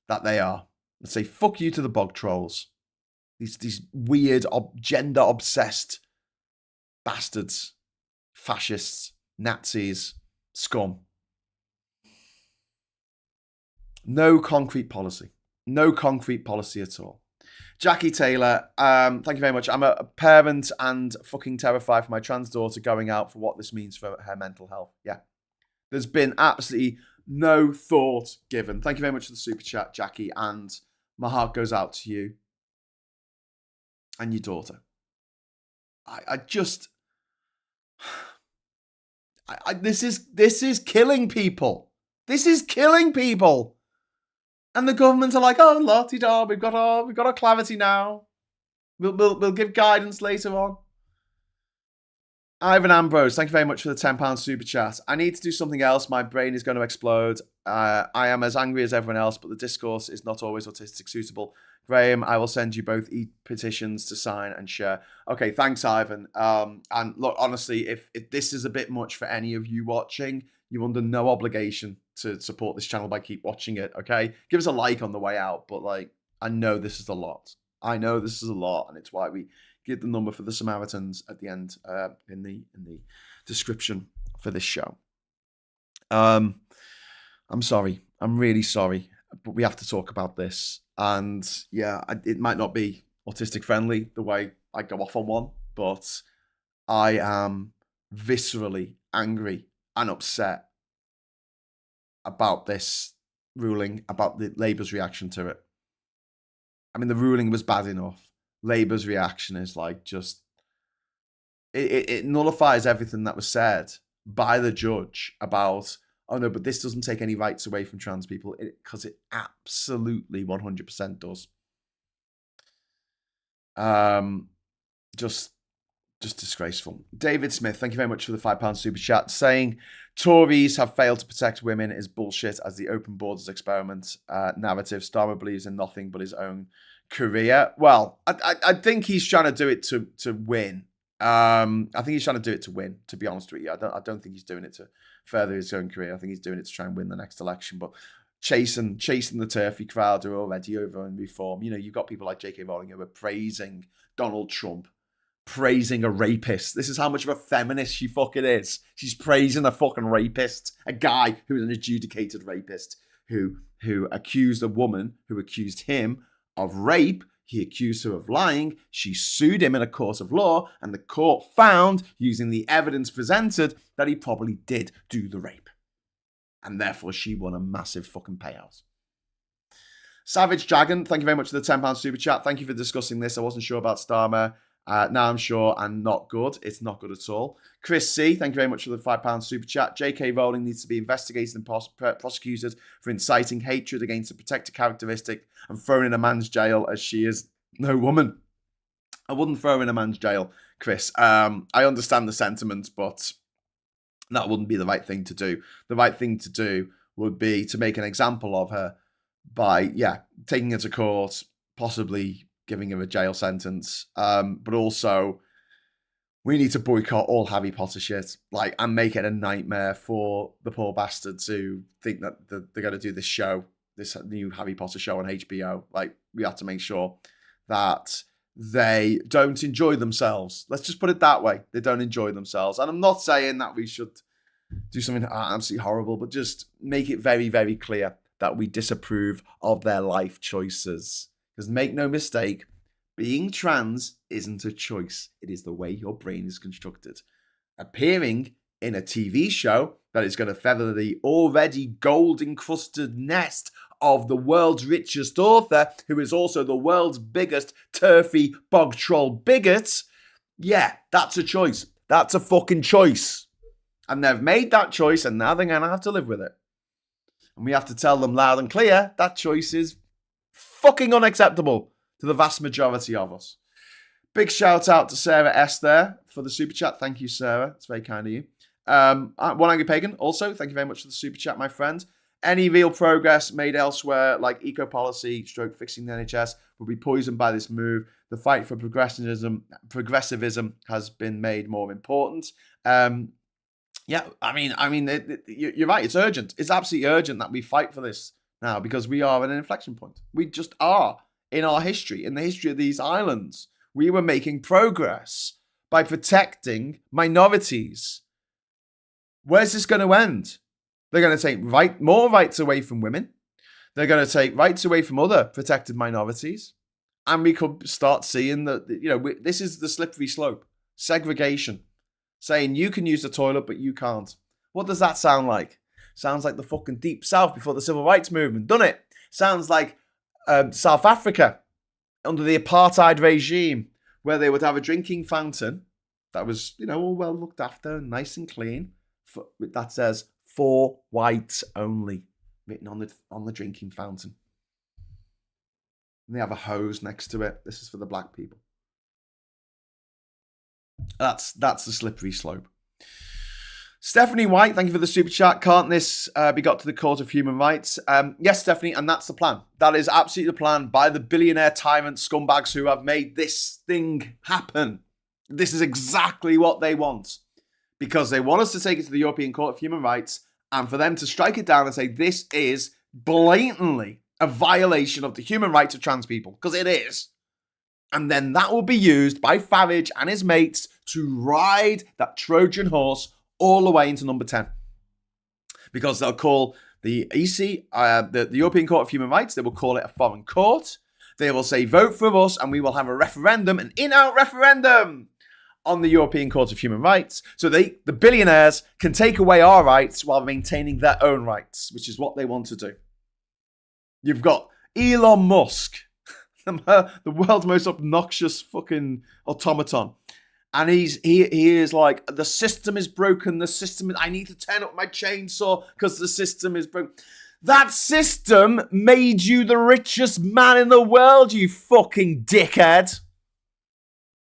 that they are. I'd say, fuck you to the bog trolls. These weird, gender-obsessed bastards, fascists, Nazis, scum. No concrete policy. No concrete policy at all. Jackie Taylor, thank you very much. I'm a parent and fucking terrified for my trans daughter going out for what this means for her mental health. Yeah. There's been absolutely no thought given. Thank you very much for the super chat, Jackie. And my heart goes out to you and your daughter. This is killing people. This is killing people. And the government are like, oh, la-ti-da, we've got our clarity now. We'll give guidance later on. Ivan Ambrose, thank you very much for the £10 super chat. I need to do something else. My brain is going to explode. I am as angry as everyone else, but the discourse is not always autistic suitable. Graham, I will send you both petitions to sign and share. Okay, thanks, Ivan. And look, honestly, if this is a bit much for any of you watching, you're under no obligation to support this channel by keep watching it, okay? Give us a like on the way out, but like, I know this is a lot. I know this is a lot, and it's why we give the number for the Samaritans at the end in the description for this show. I'm sorry. I'm really sorry. But we have to talk about this. And yeah, it might not be autistic friendly the way I go off on one, but I am viscerally angry and upset about this ruling, about the Labour's reaction to it. I mean, the ruling was bad enough. Labour's reaction is like just, it nullifies everything that was said by the judge about, oh no, but this doesn't take any rights away from trans people, because it absolutely 100% does. Just disgraceful. David Smith, thank you very much for the £5 super chat, saying Tories have failed to protect women is bullshit as the open borders experiment narrative. Starmer believes in nothing but his own career. Well, I think he's trying to do it to win. I think he's trying to do it to win, to be honest with you. I don't think he's doing it to further his own career. I think he's doing it to try and win the next election. But chasing the turfy crowd who are already over in reform. You know, you've got people like J.K. Rowling who are praising Donald Trump, praising a rapist. This is how much of a feminist she fucking is. She's praising a fucking rapist, a guy who is an adjudicated rapist, who accused a woman who accused him of rape. He accused her of lying. She sued him in a court of law, and the court found, using the evidence presented, that he probably did do the rape. And therefore, she won a massive fucking payout. Savage Dragon, thank you very much for the £10 super chat. Thank you for discussing this. I wasn't sure about Starmer. Now I'm sure, and not good. It's not good at all. Chris C, thank you very much for the £5 super chat. J.K. Rowling needs to be investigated and prosecuted for inciting hatred against a protected characteristic and thrown in a man's jail, as she is no woman. I wouldn't throw her in a man's jail, Chris. I understand the sentiment, but that wouldn't be the right thing to do. The right thing to do would be to make an example of her by, taking her to court, possibly giving her a jail sentence. But also, we need to boycott all Harry Potter shit. And make it a nightmare for the poor bastards who think that they're going to do this show, this new Harry Potter show on HBO. We have to make sure that they don't enjoy themselves. Let's just put it that way. They don't enjoy themselves. And I'm not saying that we should do something absolutely horrible, but just make it very, very clear that we disapprove of their life choices. Because make no mistake, being trans isn't a choice. It is the way your brain is constructed. Appearing in a TV show that is going to feather the already gold-encrusted nest of the world's richest author, who is also the world's biggest turfy bog troll bigot, that's a choice. That's a fucking choice. And they've made that choice, and now they're going to have to live with it. And we have to tell them loud and clear that choice is fucking unacceptable to the vast majority of us. Big shout out to Sarah S there for the super chat. Thank you, Sarah. It's very kind of you. One Angry Pagan, also, thank you very much for the super chat, my friend. Any real progress made elsewhere, like eco-policy, fixing the NHS, will be poisoned by this move. The fight for progressivism has been made more important. You're right. It's urgent. It's absolutely urgent that we fight for this now, because we are at an inflection point. We just are in our history, in the history of these islands. We were making progress by protecting minorities. Where's this going to end? They're going to take more rights away from women. They're going to take rights away from other protected minorities. And we could start seeing this is the slippery slope. Segregation. Saying you can use the toilet, but you can't. What does that sound like? Sounds like the fucking Deep South before the Civil Rights Movement, doesn't it? Sounds like South Africa under the apartheid regime, where they would have a drinking fountain that was, all well looked after and nice and clean. That says, "For whites only," written on the drinking fountain. And they have a hose next to it. This is for the black people. That's the slippery slope. Stephanie White, thank you for the super chat. Can't this be got to the Court of Human Rights? Yes, Stephanie, and that's the plan. That is absolutely the plan by the billionaire tyrant scumbags who have made this thing happen. This is exactly what they want. Because they want us to take it to the European Court of Human Rights, and for them to strike it down and say this is blatantly a violation of the human rights of trans people. Because it is. And then that will be used by Farage and his mates to ride that Trojan horse all the way into number 10. Because they'll call the EC, the European Court of Human Rights, they will call it a foreign court. They will say, vote for us, and we will have a referendum, an in-out referendum on the European Court of Human Rights. So the billionaires can take away our rights while maintaining their own rights, which is what they want to do. You've got Elon Musk, the world's most obnoxious fucking automaton. And he is like, the system is broken. I need to turn up my chainsaw because the system is broken. That system made you the richest man in the world, you fucking dickhead.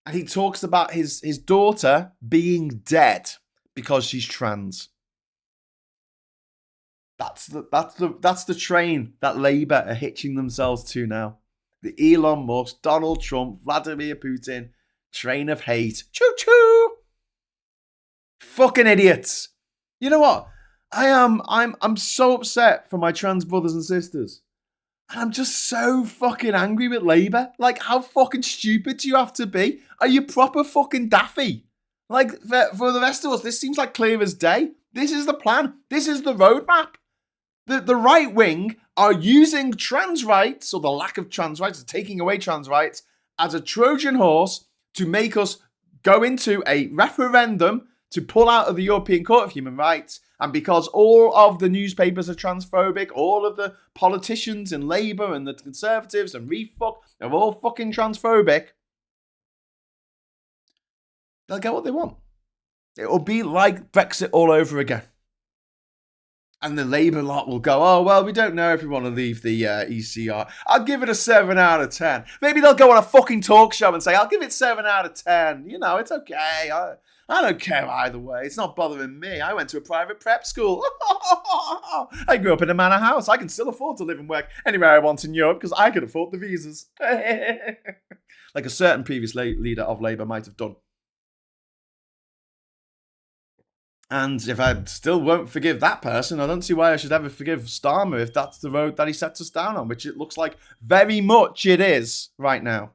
And he talks about his daughter being dead because she's trans. That's the train that Labour are hitching themselves to now. The Elon Musk, Donald Trump, Vladimir Putin train of hate. Choo choo. Fucking idiots. You know what? I'm so upset for my trans brothers and sisters. And I'm just so fucking angry with Labour. Like, how fucking stupid do you have to be? Are you proper fucking daffy? Like, for the rest of us, this seems like clear as day. This is the plan. This is the roadmap. The right wing are using trans rights, or the lack of trans rights, taking away trans rights, as a Trojan horse to make us go into a referendum to pull out of the European Court of Human Rights. And because all of the newspapers are transphobic, all of the politicians in Labour and the Conservatives and refuck are all fucking transphobic, they'll get what they want. It will be like Brexit all over again. And the Labour lot will go, oh, well, we don't know if we want to leave the ECR. I'll give it a 7 out of 10. Maybe they'll go on a fucking talk show and say, I'll give it 7 out of 10. You know, it's okay. I don't care either way. It's not bothering me. I went to a private prep school. I grew up in a manor house. I can still afford to live and work anywhere I want in Europe because I can afford the visas. Like a certain previous leader of Labour might have done. And if I still won't forgive that person, I don't see why I should ever forgive Starmer if that's the road that he sets us down on, which it looks like very much it is right now.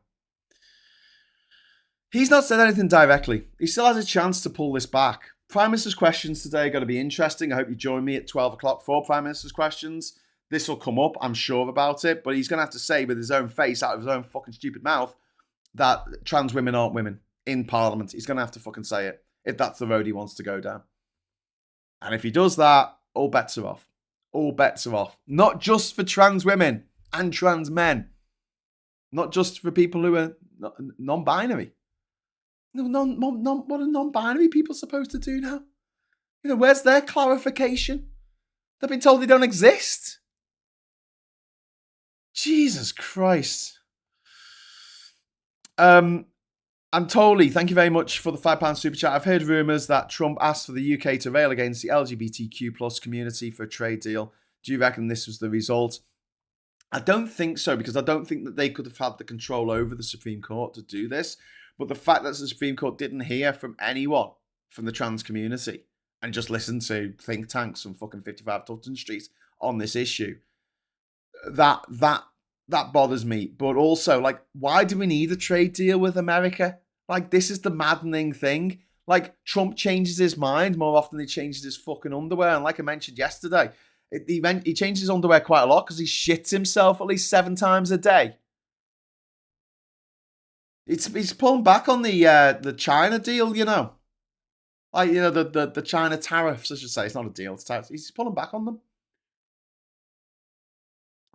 He's not said anything directly. He still has a chance to pull this back. Prime Minister's questions today are going to be interesting. I hope you join me at 12 o'clock for Prime Minister's questions. This will come up, I'm sure about it, but he's going to have to say with his own face out of his own fucking stupid mouth that trans women aren't women in Parliament. He's going to have to fucking say it if that's the road he wants to go down. And if he does that, all bets are off. All bets are off. Not just for trans women and trans men. Not just for people who are non-binary. No, what are non-binary people supposed to do now? You know, where's their clarification? They've been told they don't exist. Jesus Christ. Antoli, thank you very much for the £5 super chat. I've heard rumours that Trump asked for the UK to rail against the LGBTQ plus community for a trade deal. Do you reckon this was the result? I don't think so, because I don't think that they could have had the control over the Supreme Court to do this. But the fact that the Supreme Court didn't hear from anyone from the trans community and just listened to think tanks from fucking 55 Tufton Street on this issue, that bothers me. But also, like, why do we need a trade deal with America? Like, this is the maddening thing. Like, Trump changes his mind more often than he changes his fucking underwear. And like I mentioned yesterday, he changes his underwear quite a lot because he shits himself at least 7 times a day. He's pulling back on the China deal, you know. Like, you know, the China tariffs, I should say. It's not a deal, it's tariffs. He's pulling back on them.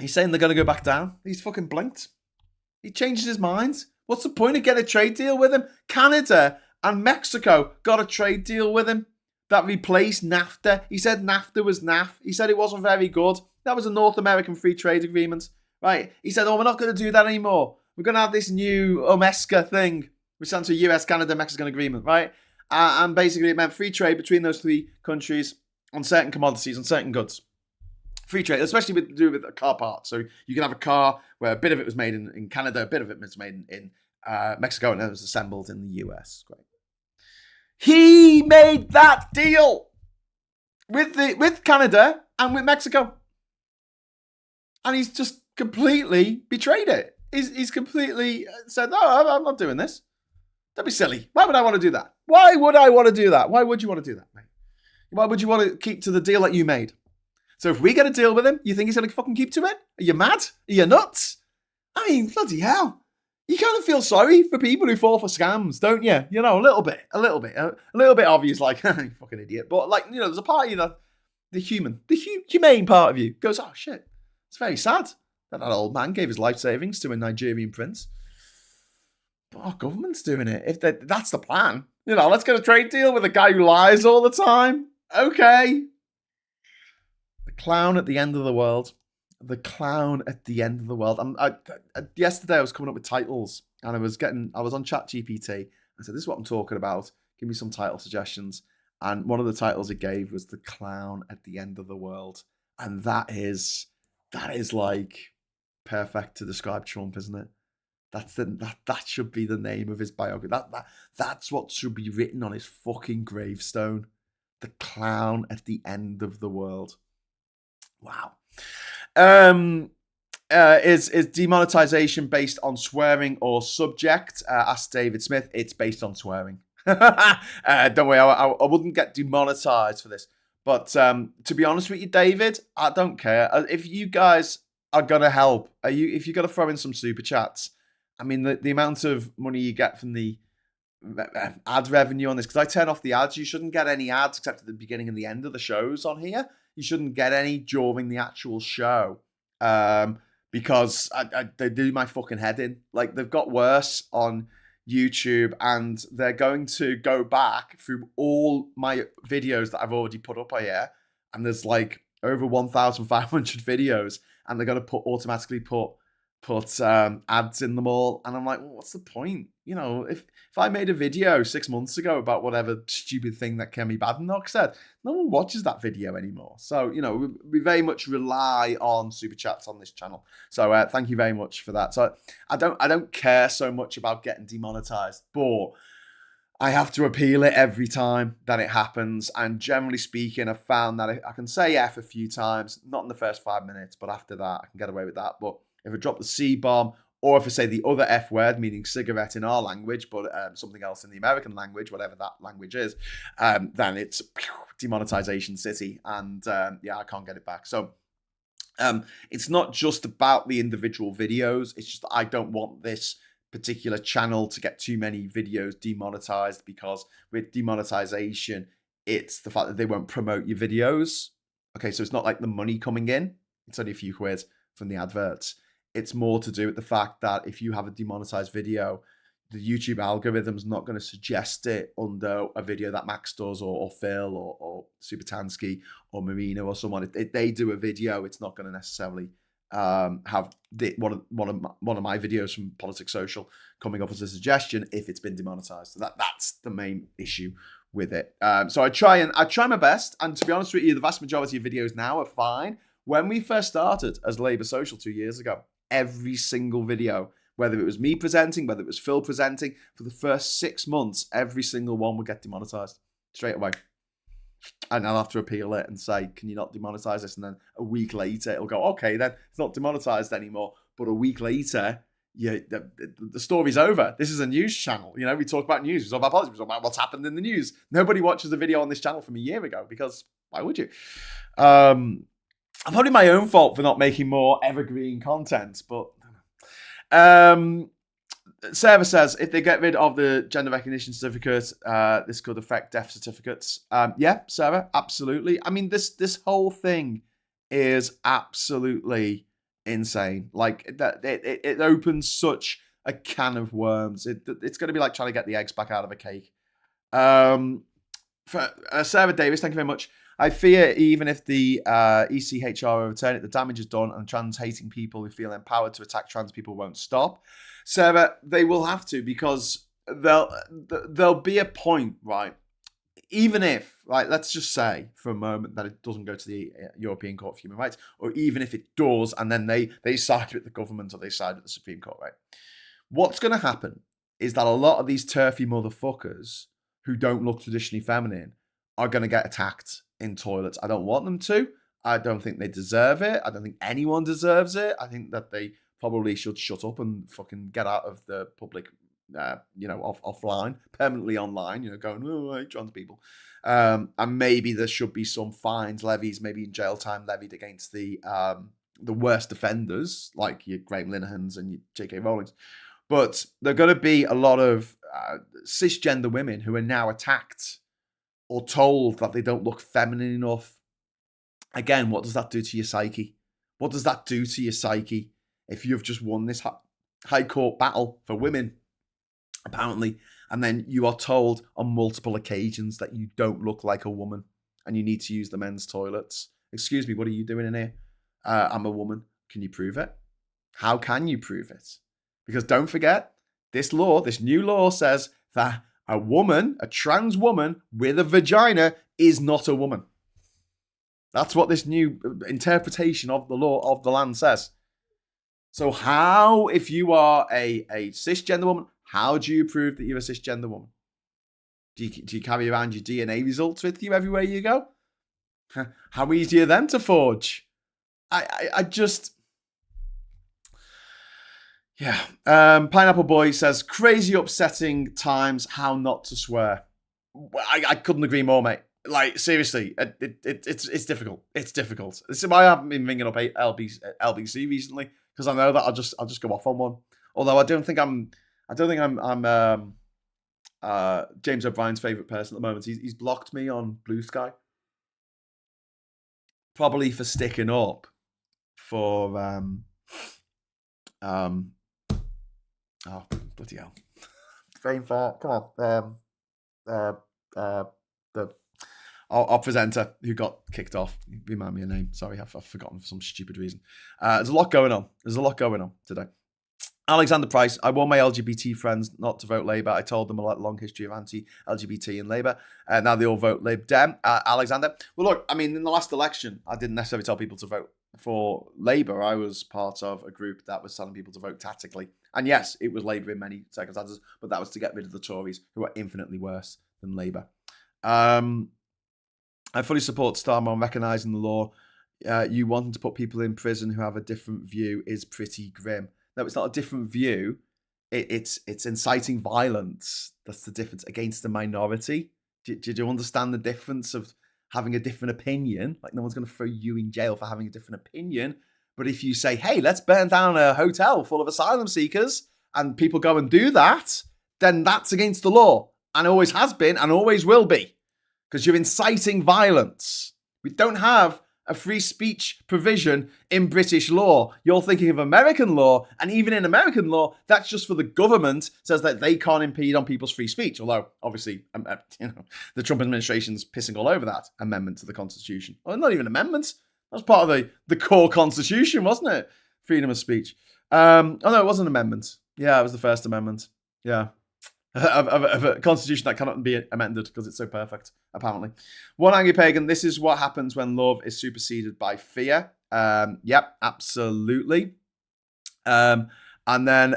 He's saying they're going to go back down. He's fucking blinked. He changes his mind. What's the point of getting a trade deal with him? Canada and Mexico got a trade deal with him that replaced NAFTA. He said NAFTA was NAF. He said it wasn't very good. That was a North American free trade agreement, right? He said, oh, we're not going to do that anymore. We're going to have this new OMESCA thing, which stands for US, Canada, Mexican agreement, right? And basically it meant free trade between those 3 countries on certain commodities, on certain goods. Free trade, especially to do with car parts. So you can have a car where a bit of it was made in Canada, a bit of it was made in Mexico, and then it was assembled in the US. Great. He made that deal with Canada and with Mexico. And he's just completely betrayed it. He's completely said, no, I'm not doing this. Don't be silly. Why would I want to do that? Why would I want to do that? Why would you want to do that, mate? Why would you want to keep to the deal that you made? So if we get a deal with him, you think he's going to fucking keep to it? Are you mad? Are you nuts? I mean, bloody hell. You kind of feel sorry for people who fall for scams, don't you? You know, a little bit obvious, like, you fucking idiot. But, like, you know, there's a part of you that, the humane part of you goes, oh, shit, it's very sad that old man gave his life savings to a Nigerian prince. But our government's doing it. If that's the plan, you know, let's get a trade deal with a guy who lies all the time. Okay. The clown at the end of the world. The clown at the end of the world. Yesterday I was coming up with titles and I was on ChatGPT. I said, this is what I'm talking about. Give me some title suggestions. And one of the titles it gave was The Clown at the End of the World. And that is like perfect to describe Trump, isn't it? That should be the name of his biography. That's what should be written on his fucking gravestone. The Clown at the End of the World. Wow. Is demonetization based on swearing or subject? Asked David Smith. It's based on swearing. Don't worry, I wouldn't get demonetized for this. But to be honest with you, David, I don't care. If you guys are gonna help, if you're gonna throw in some super chats, I mean the amount of money you get from the ad revenue on this, because I turn off the ads. You shouldn't get any ads except at the beginning and the end of the shows on here. You shouldn't get any during the actual show because they do my fucking head in. Like, they've got worse on YouTube, and they're going to go back through all my videos that I've already put up here, and there's like over 1,500 videos, and they're going to automatically put ads in them all. And I'm like, well, what's the point? You know, if I made a video 6 months ago about whatever stupid thing that Kemi Badenoch said, no one watches that video anymore. So, you know, we very much rely on super chats on this channel. So thank you very much for that. So I don't care so much about getting demonetized, but I have to appeal it every time that it happens. And generally speaking, I've found that I can say F a few times, not in the first 5 minutes, but after that, I can get away with that. But if I drop the C-bomb, or if I say the other F word, meaning cigarette in our language, but something else in the American language, whatever that language is, then it's demonetization city. And yeah, I can't get it back. So it's not just about the individual videos. It's just I don't want this particular channel to get too many videos demonetized, because with demonetization, it's the fact that they won't promote your videos. Okay, so it's not like the money coming in. It's only a few quid from the adverts. It's more to do with the fact that if you have a demonetized video, the YouTube algorithm's not going to suggest it under a video that Max does, or Phil, or Supertansky, or Marino, or someone. If they do a video, it's not going to necessarily have one of my videos from Politics Social coming up as a suggestion if it's been demonetized. So that's the main issue with it. So I try my best, and to be honest with you, the vast majority of videos now are fine. When we first started as Labour Social 2 years ago, every single video, whether it was me presenting, whether it was Phil presenting, for the first 6 months, every single one would get demonetized straight away. And I'll have to appeal it and say, can you not demonetize this? And then a week later, it'll go, okay, then it's not demonetized anymore. But a week later, the story's over. This is a news channel. You know, we talk about news, we talk about politics, we talk about what's happened in the news. Nobody watches a video on this channel from a year ago, because why would you? Probably my own fault for not making more evergreen content, but Sarah says, if they get rid of the gender recognition certificate, this could affect death certificates. Yeah, Sarah, absolutely. I mean, this whole thing is absolutely insane. Like, it opens such a can of worms. It's going to be like trying to get the eggs back out of a cake. For Sarah Davis, thank you very much. I fear even if the ECHR overturn it, the damage is done, and trans-hating people who feel empowered to attack trans people won't stop. Sarah, they will have to, because there'll be a point, right? Even if, right, let's just say for a moment that it doesn't go to the European Court of Human Rights, or even if it does, and then they side with the government or they side with the Supreme Court, right? What's going to happen is that a lot of these turfy motherfuckers who don't look traditionally feminine are going to get attacked in toilets. I don't want them to. I don't think they deserve it. I don't think anyone deserves it. I think that they probably should shut up and fucking get out of the public offline, permanently online, going, oh, I hate trans people. And maybe there should be some fines, levies, maybe jail time levied against the worst offenders, like your Graham Linehans and your J.K. Rowlings. But there are going to be a lot of cisgender women who are now attacked or told that they don't look feminine enough. Again, what does that do to your psyche? What does that do to your psyche if you've just won this high court battle for women, apparently, and then you are told on multiple occasions that you don't look like a woman and you need to use the men's toilets? Excuse me, what are you doing in here? I'm a woman. Can you prove it? How can you prove it? Because don't forget, this new law says that a woman, a trans woman with a vagina, is not a woman. That's what this new interpretation of the law of the land says. So how, if you are a cisgender woman, how do you prove that you're a cisgender woman? Do you carry around your DNA results with you everywhere you go? How easy are them to forge? I just... Yeah. Pineapple Boy says, crazy upsetting times, how not to swear. I couldn't agree more, mate. Like, seriously, it's difficult. It's difficult. This is why I haven't been ringing up LBC recently, because I know that I'll just go off on one. Although I don't think I'm James O'Brien's favourite person at the moment. He's blocked me on Blue Sky, probably for sticking up for oh bloody hell, brain fart. Come on, our presenter who got kicked off. Remind me a name. Sorry, I've forgotten for some stupid reason. There's a lot going on. Today. Alexander Price, I warned my LGBT friends not to vote Labour. I told them a long history of anti-LGBT in Labour. Now they all vote Lib Dem. Alexander. Well, look, I mean, in the last election, I didn't necessarily tell people to vote for Labour. I was part of a group that was telling people to vote tactically. And yes, it was Labour in many circumstances, but that was to get rid of the Tories, who are infinitely worse than Labour. I fully support Starmer on recognising the law. You wanting to put people in prison who have a different view is pretty grim. No, it's not a different view. It's inciting violence. That's the difference, against the minority. Do you understand the difference of having a different opinion? Like, no one's going to throw you in jail for having a different opinion. But if you say, hey, let's burn down a hotel full of asylum seekers, and people go and do that, then that's against the law. And always has been and always will be. Because you're inciting violence. We don't have a free speech provision in British law. You're thinking of American law, and even in American law, that's just for the government, says that they can't impede on people's free speech. Although, obviously, the Trump administration's pissing all over that amendment to the Constitution. Well, not even amendments. That was part of the core Constitution, wasn't it? Freedom of speech. Oh no, it was an amendment. Yeah, it was the First Amendment. Yeah. Of a constitution that cannot be amended because it's so perfect, apparently. One angry pagan, this is what happens when love is superseded by fear. Yep, absolutely. And then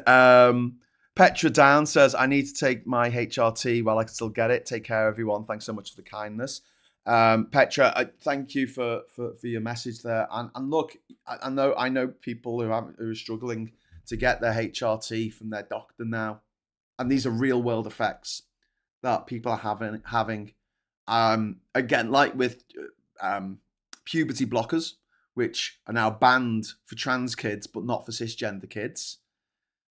Petra Down says, I need to take my HRT while I can still get it. Take care, everyone. Thanks so much for the kindness. Petra, thank you for your message there. And look, I know people who are struggling to get their HRT from their doctor now. And these are real world effects that people are having. Again, like with puberty blockers, which are now banned for trans kids, but not for cisgender kids.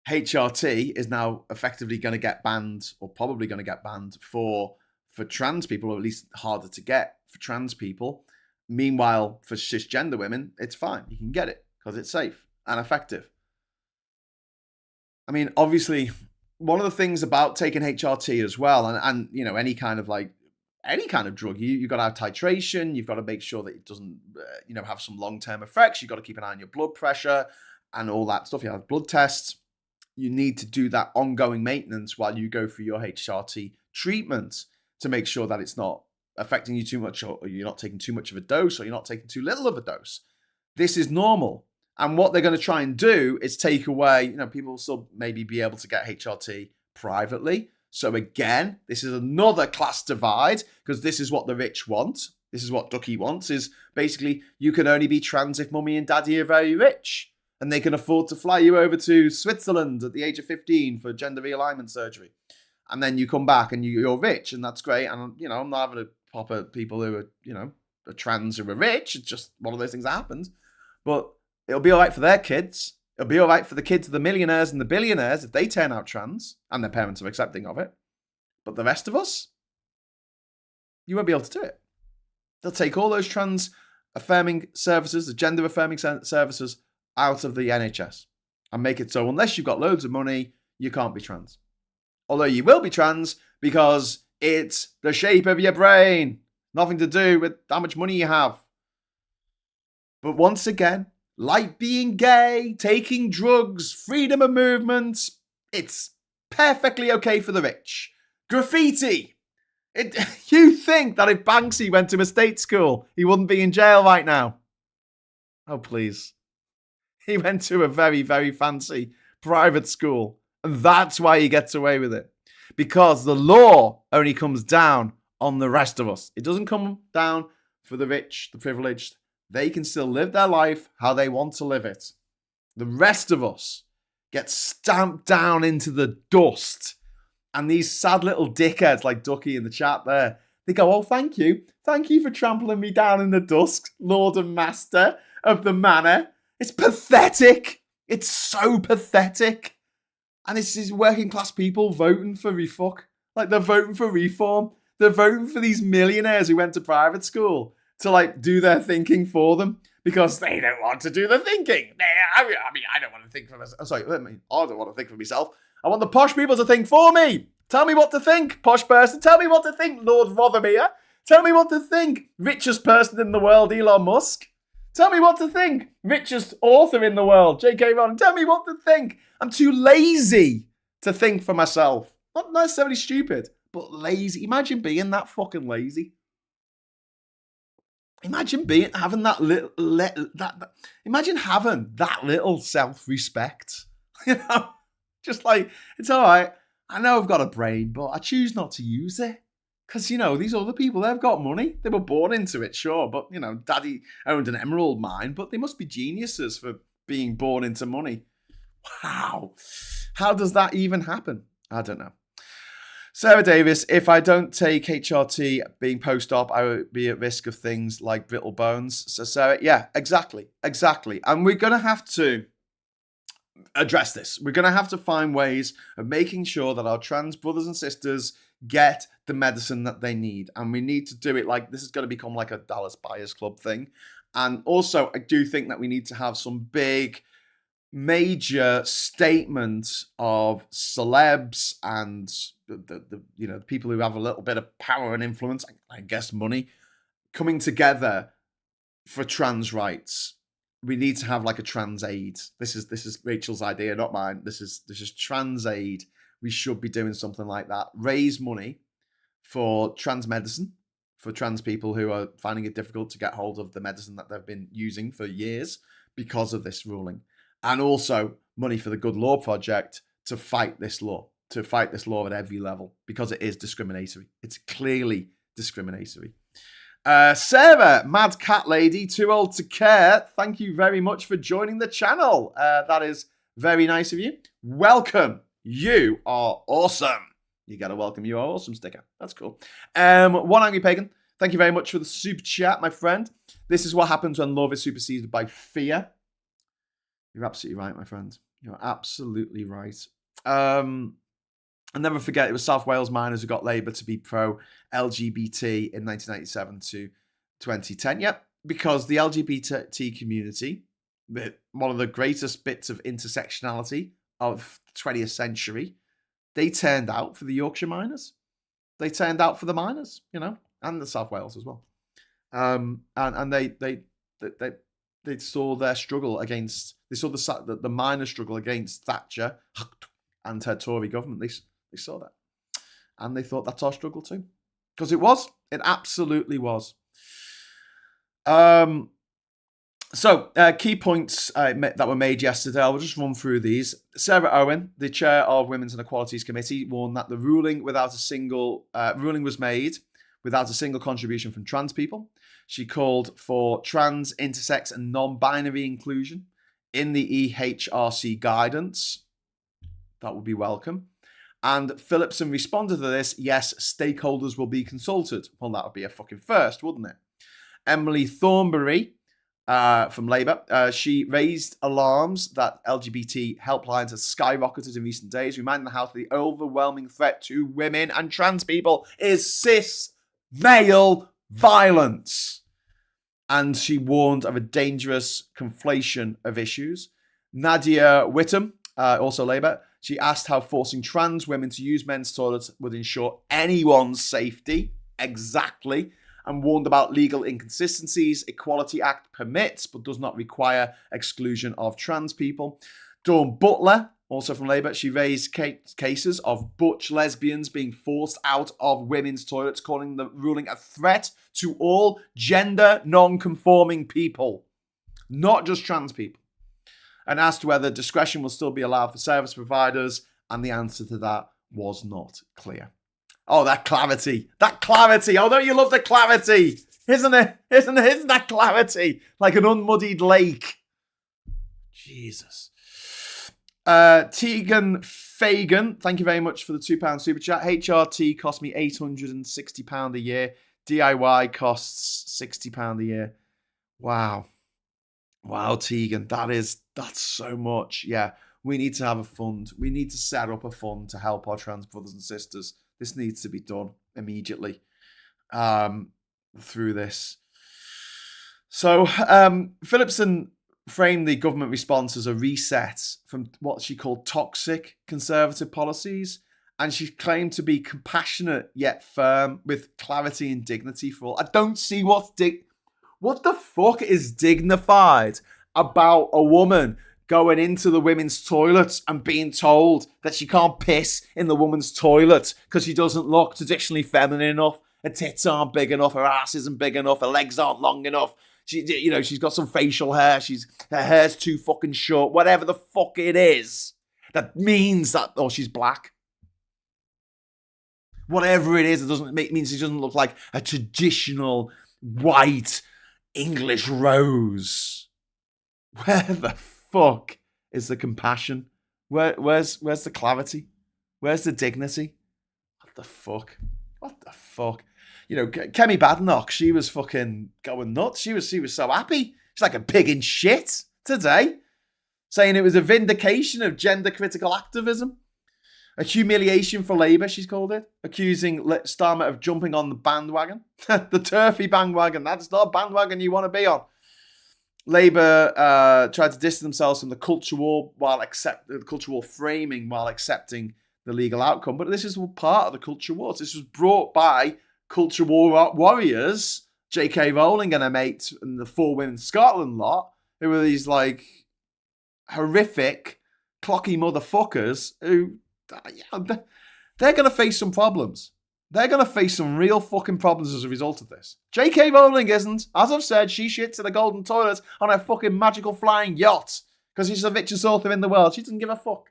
HRT is now effectively going to get banned, or probably going to get banned for trans people, or at least harder to get for trans people. Meanwhile, for cisgender women, it's fine. You can get it because it's safe and effective. I mean, obviously, one of the things about taking HRT as well, and any kind of drug, you've got to have titration. You've got to make sure that it doesn't, have some long-term effects. You've got to keep an eye on your blood pressure and all that stuff. You have blood tests. You need to do that ongoing maintenance while you go through your HRT treatment to make sure that it's not affecting you too much, or you're not taking too much of a dose, or you're not taking too little of a dose. This is normal. And what they're going to try and do is take away, people will still maybe be able to get HRT privately. So again, this is another class divide, because this is what the rich want. This is what Ducky wants, is basically you can only be trans if mummy and daddy are very rich. and they can afford to fly you over to Switzerland at the age of 15 for gender realignment surgery. And then you come back and you're rich, and that's great. And, I'm not having a pop at people who are, are trans who are rich. It's just one of those things that happens. But it'll be all right for their kids. It'll be all right for the kids of the millionaires and the billionaires if they turn out trans and their parents are accepting of it. But the rest of us, you won't be able to do it. They'll take all those trans-affirming services, the gender-affirming services, out of the NHS and make it so unless you've got loads of money, you can't be trans. Although you will be trans because it's the shape of your brain. Nothing to do with how much money you have. But once again, like being gay, taking drugs, freedom of movement, it's perfectly okay for the rich. Graffiti. You think that if Banksy went to a state school, he wouldn't be in jail right now? Oh, please. He went to a very, very fancy private school. And that's why he gets away with it. Because the law only comes down on the rest of us. It doesn't come down for the rich, the privileged. They can still live their life how they want to live it. The rest of us get stamped down into the dust. And these sad little dickheads like Ducky in the chat there, they go, oh, thank you. Thank you for trampling me down in the dust, Lord and Master of the Manor. It's pathetic. It's so pathetic. And it's these working class people voting for refuck. Like, they're voting for reform. They're voting for these millionaires who went to private school to, do their thinking for them because they don't want to do the thinking. I don't want to think for myself. I don't want to think for myself. I want the posh people to think for me. Tell me what to think, posh person. Tell me what to think, Lord Rothermere. Tell me what to think, richest person in the world, Elon Musk. Tell me what to think, richest author in the world, J.K. Rowling. Tell me what to think. I'm too lazy to think for myself. Not necessarily stupid, but lazy. Imagine being that fucking lazy. Imagine having that little, imagine having that little self-respect. Just like, it's all right. I know I've got a brain, but I choose not to use it. Because, these other people, they've got money. They were born into it, sure. But, Daddy owned an emerald mine. But they must be geniuses for being born into money. Wow. How does that even happen? I don't know. Sarah Davis, if I don't take HRT being post-op, I would be at risk of things like brittle bones. So, Sarah, yeah, exactly. And we're going to have to address this. We're going to have to find ways of making sure that our trans brothers and sisters get the medicine that they need. And we need to do it this is going to become like a Dallas Buyers Club thing. And also, I do think that we need to have some big, major statement of celebs and the people who have a little bit of power and influence, I guess money, coming together for trans rights. We need to have a trans aid. This is Rachel's idea, not mine. This is trans aid. We should be doing something like that. Raise money for trans medicine, for trans people who are finding it difficult to get hold of the medicine that they've been using for years because of this ruling. And also money for the Good Law Project to fight this law at every level because it is discriminatory. It's clearly discriminatory. Sarah, Mad Cat Lady, Too Old to Care, thank you very much for joining the channel. That is very nice of you. Welcome. You are awesome. You got a welcome. You are awesome sticker. That's cool. One Angry Pagan, thank you very much for the super chat, my friend. This is what happens when love is superseded by fear. You're absolutely right, my friend. You're absolutely right. I'll never forget, it was South Wales miners who got Labour to be pro-LGBT in 1997 to 2010. Yep, because the LGBT community, one of the greatest bits of intersectionality of the 20th century, they turned out for the Yorkshire miners. They turned out for the miners, and the South Wales as well. And they saw their struggle against, they saw the miners' struggle against Thatcher and her Tory government. They saw that. And they thought that's our struggle too. Because it absolutely was. Key points that were made yesterday, I'll just run through these. Sarah Owen, the chair of Women's and Equalities Committee, warned that the ruling was made without a single contribution from trans people. She called for trans, intersex and non-binary inclusion in the EHRC guidance. That would be welcome. And Phillipson responded to this, yes, stakeholders will be consulted. Well, that would be a fucking first, wouldn't it? Emily Thornberry from Labour, she raised alarms that LGBT helplines have skyrocketed in recent days, reminding the House that the overwhelming threat to women and trans people is cis male violence. And she warned of a dangerous conflation of issues. Nadia Whittam, also Labour, she asked how forcing trans women to use men's toilets would ensure anyone's safety. Exactly. And warned about legal inconsistencies. Equality Act permits, but does not require exclusion of trans people. Dawn Butler, also from Labour, she raised cases of butch lesbians being forced out of women's toilets, calling the ruling a threat to all gender non-conforming people, not just trans people. And asked whether discretion will still be allowed for service providers, and the answer to that was not clear. Oh, that clarity. That clarity. Oh, don't you love the clarity? Isn't it? Isn't that clarity? Like an unmuddied lake. Jesus. Tegan Fagan, thank you very much for the £2 super chat. HRT cost me £860 a year. DIY costs £60 a year. Wow. Wow, Tegan. That's so much. Yeah, we need to have a fund. We need to set up a fund to help our trans brothers and sisters. This needs to be done immediately through this. So Phillipson framed the government response as a reset from what she called toxic conservative policies. And she claimed to be compassionate yet firm with clarity and dignity for all. I don't see what the fuck is dignified about a woman going into the women's toilets and being told that she can't piss in the woman's toilet because she doesn't look traditionally feminine enough. Her tits aren't big enough. Her ass isn't big enough. Her legs aren't long enough. She's got some facial hair. Her hair's too fucking short. Whatever the fuck it is, that means that, she's black. Whatever it is, it means she doesn't look like a traditional white English rose. Where the fuck is the compassion? Where's the clarity? Where's the dignity? What the fuck? Kemi Badenoch, she was fucking going nuts. She was so happy. She's like a pig in shit today, saying it was a vindication of gender critical activism. A humiliation for Labour, she's called it, accusing Starmer of jumping on the bandwagon. The turfy bandwagon. That's not a bandwagon you want to be on. Labour tried to distance themselves from the culture war framing while accepting the legal outcome. But this is part of the culture wars. This was brought by culture war warriors, J.K. Rowling and her mate and the 4 Women Scotland lot, who were these like horrific, clocky motherfuckers who, they're going to face some problems. They're going to face some real fucking problems as a result of this. J.K. Rowling isn't. As I've said, she shits in the golden toilet on her fucking magical flying yacht because she's the richest author in the world. She doesn't give a fuck.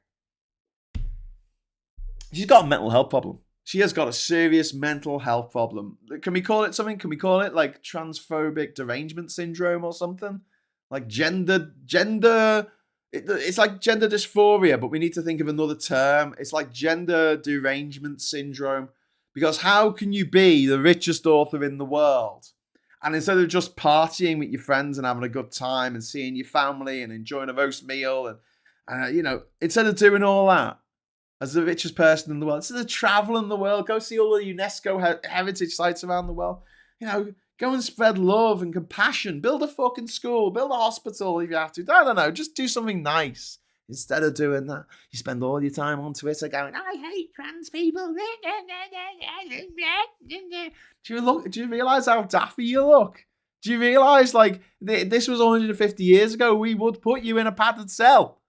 She's got a mental health problem. She has got a serious mental health problem. Can we call it something? Can we call it like transphobic derangement syndrome or something? Like gender... It's like gender dysphoria, but we need to think of another term. It's like gender derangement syndrome. Because how can you be the richest author in the world and instead of just partying with your friends and having a good time and seeing your family and enjoying a roast meal and instead of doing all that as the richest person in the world, instead of traveling the world, go see all the UNESCO heritage sites around the world, go and spread love and compassion, build a fucking school, build a hospital if you have to. I don't know, just do something nice. Instead of doing that, you spend all your time on Twitter going, I hate trans people. Do you realise how daffy you look? Do you realise, this was 150 years ago, we would put you in a padded cell.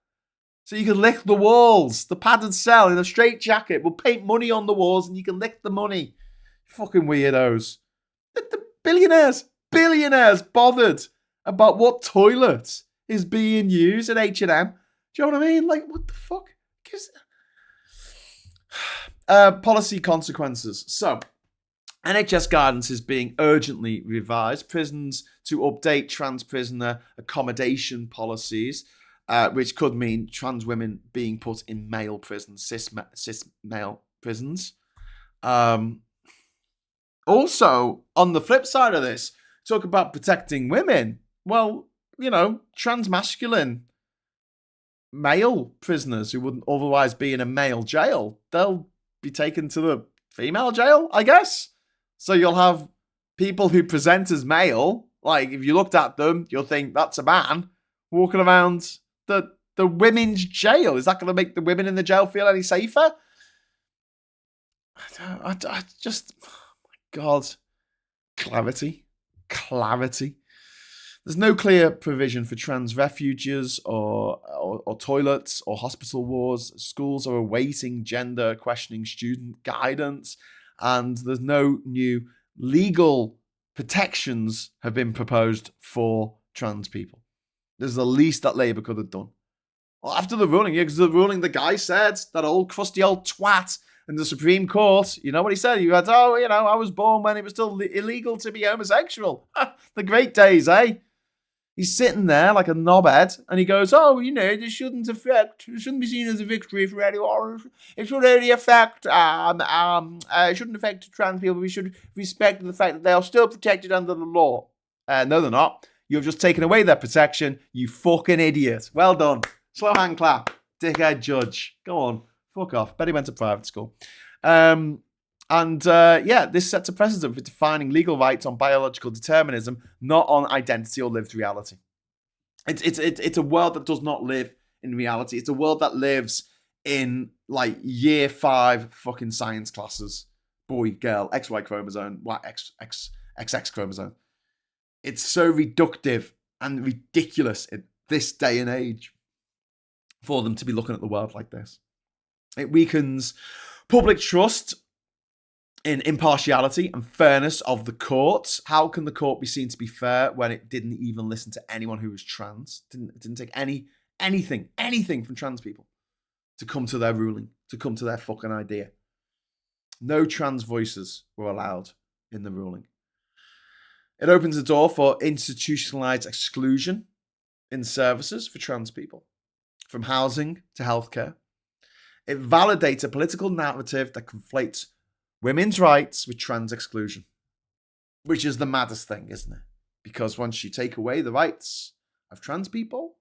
So you could lick the walls, the padded cell in a straitjacket. We'll paint money on the walls and you can lick the money. Fucking weirdos. The billionaires bothered about what toilet is being used at H&M. Do you know what I mean? Like, what the fuck? Policy consequences. So, NHS guidance is being urgently revised. Prisons to update trans prisoner accommodation policies. which could mean trans women being put in male prisons, cis male prisons. Also, on the flip side of this, talk about protecting women. Well, trans masculine male prisoners who wouldn't otherwise be in a male jail, they'll be taken to the female jail, I guess. So you'll have people who present as male, like if you looked at them, you'll think that's a man walking around the women's jail. Is that going to make the women in the jail feel any safer? I just, oh my God, clarity. There's no clear provision for trans refuges or toilets or hospital wards. Schools are awaiting gender questioning student guidance, and there's no new legal protections have been proposed for trans people. This is the least that Labour could have done. Well, after the ruling, because the ruling, the guy said, that old crusty old twat in the Supreme Court, you know what he said? He went, I was born when it was still illegal to be homosexual. The great days, eh? He's sitting there like a knobhead, and he goes, this shouldn't be seen as a victory for anyone. It should only affect, it shouldn't affect trans people. We should respect the fact that they are still protected under the law. No, they're not. You've just taken away their protection, you fucking idiot. Well done. Slow hand clap. Dickhead judge. Go on. Fuck off. Bet he went to private school. This sets a precedent for defining legal rights on biological determinism, not on identity or lived reality. It's a world that does not live in reality. It's a world that lives in like year 5 fucking science classes. Boy, girl, XY chromosome, XX chromosome. It's so reductive and ridiculous in this day and age for them to be looking at the world like this. It weakens public trust in impartiality and fairness of the courts. How can the court be seen to be fair when it didn't even listen to anyone who was trans? Didn't take anything from trans people to come to their ruling, to come to their fucking idea. No trans voices were allowed in the ruling. It opens the door for institutionalized exclusion in services for trans people, from housing to healthcare. It validates a political narrative that conflates women's rights with trans exclusion, which is the maddest thing, isn't it? Because once you take away the rights of trans people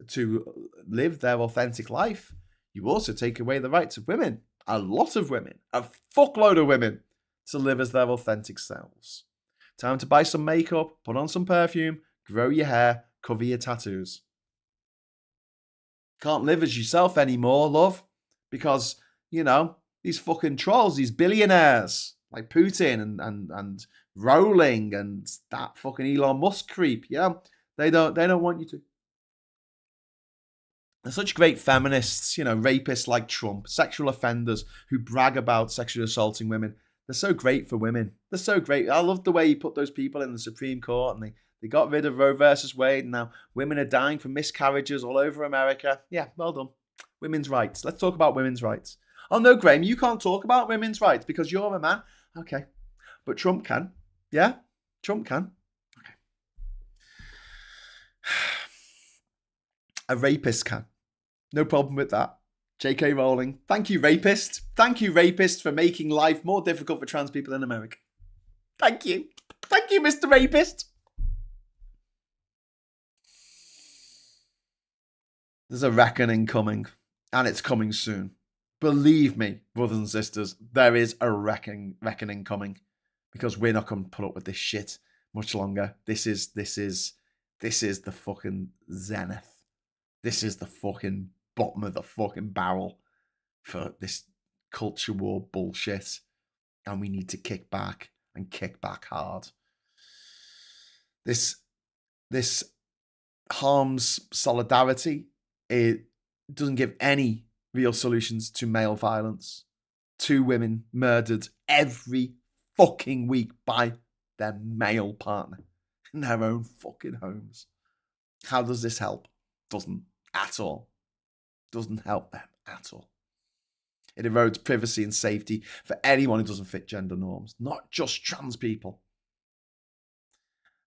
to live their authentic life, you also take away the rights of women, a lot of women, a fuckload of women, to live as their authentic selves. Time to buy some makeup, put on some perfume, grow your hair, cover your tattoos. Can't live as yourself anymore, love, because, these fucking trolls, these billionaires like Putin and Rowling and that fucking Elon Musk creep, they don't want you to. They're such great feminists, rapists like Trump, sexual offenders who brag about sexually assaulting women. They're so great for women. They're so great. I love the way he put those people in the Supreme Court, and they got rid of Roe versus Wade, and now women are dying from miscarriages all over America. Yeah, well done. Women's rights. Let's talk about women's rights. Oh no, Graham, you can't talk about women's rights because you're a man. Okay. But Trump can. Yeah? Trump can. Okay. A rapist can. No problem with that. J.K. Rowling. Thank you, rapist. Thank you, rapist, for making life more difficult for trans people in America. Thank you. Thank you, Mr. Rapist. There's a reckoning coming, and it's coming soon. Believe me, brothers and sisters, there is a reckoning coming, because we're not going to put up with this shit much longer. This is the fucking zenith. This is the fucking bottom of the fucking barrel for this culture war bullshit, and we need to kick back and kick back hard. This harms solidarity. It doesn't give any real solutions to male violence. 2 women murdered every fucking week by their male partner in their own fucking homes. How does this help? Doesn't at all. Doesn't help them at all. It erodes privacy and safety for anyone who doesn't fit gender norms, not just trans people.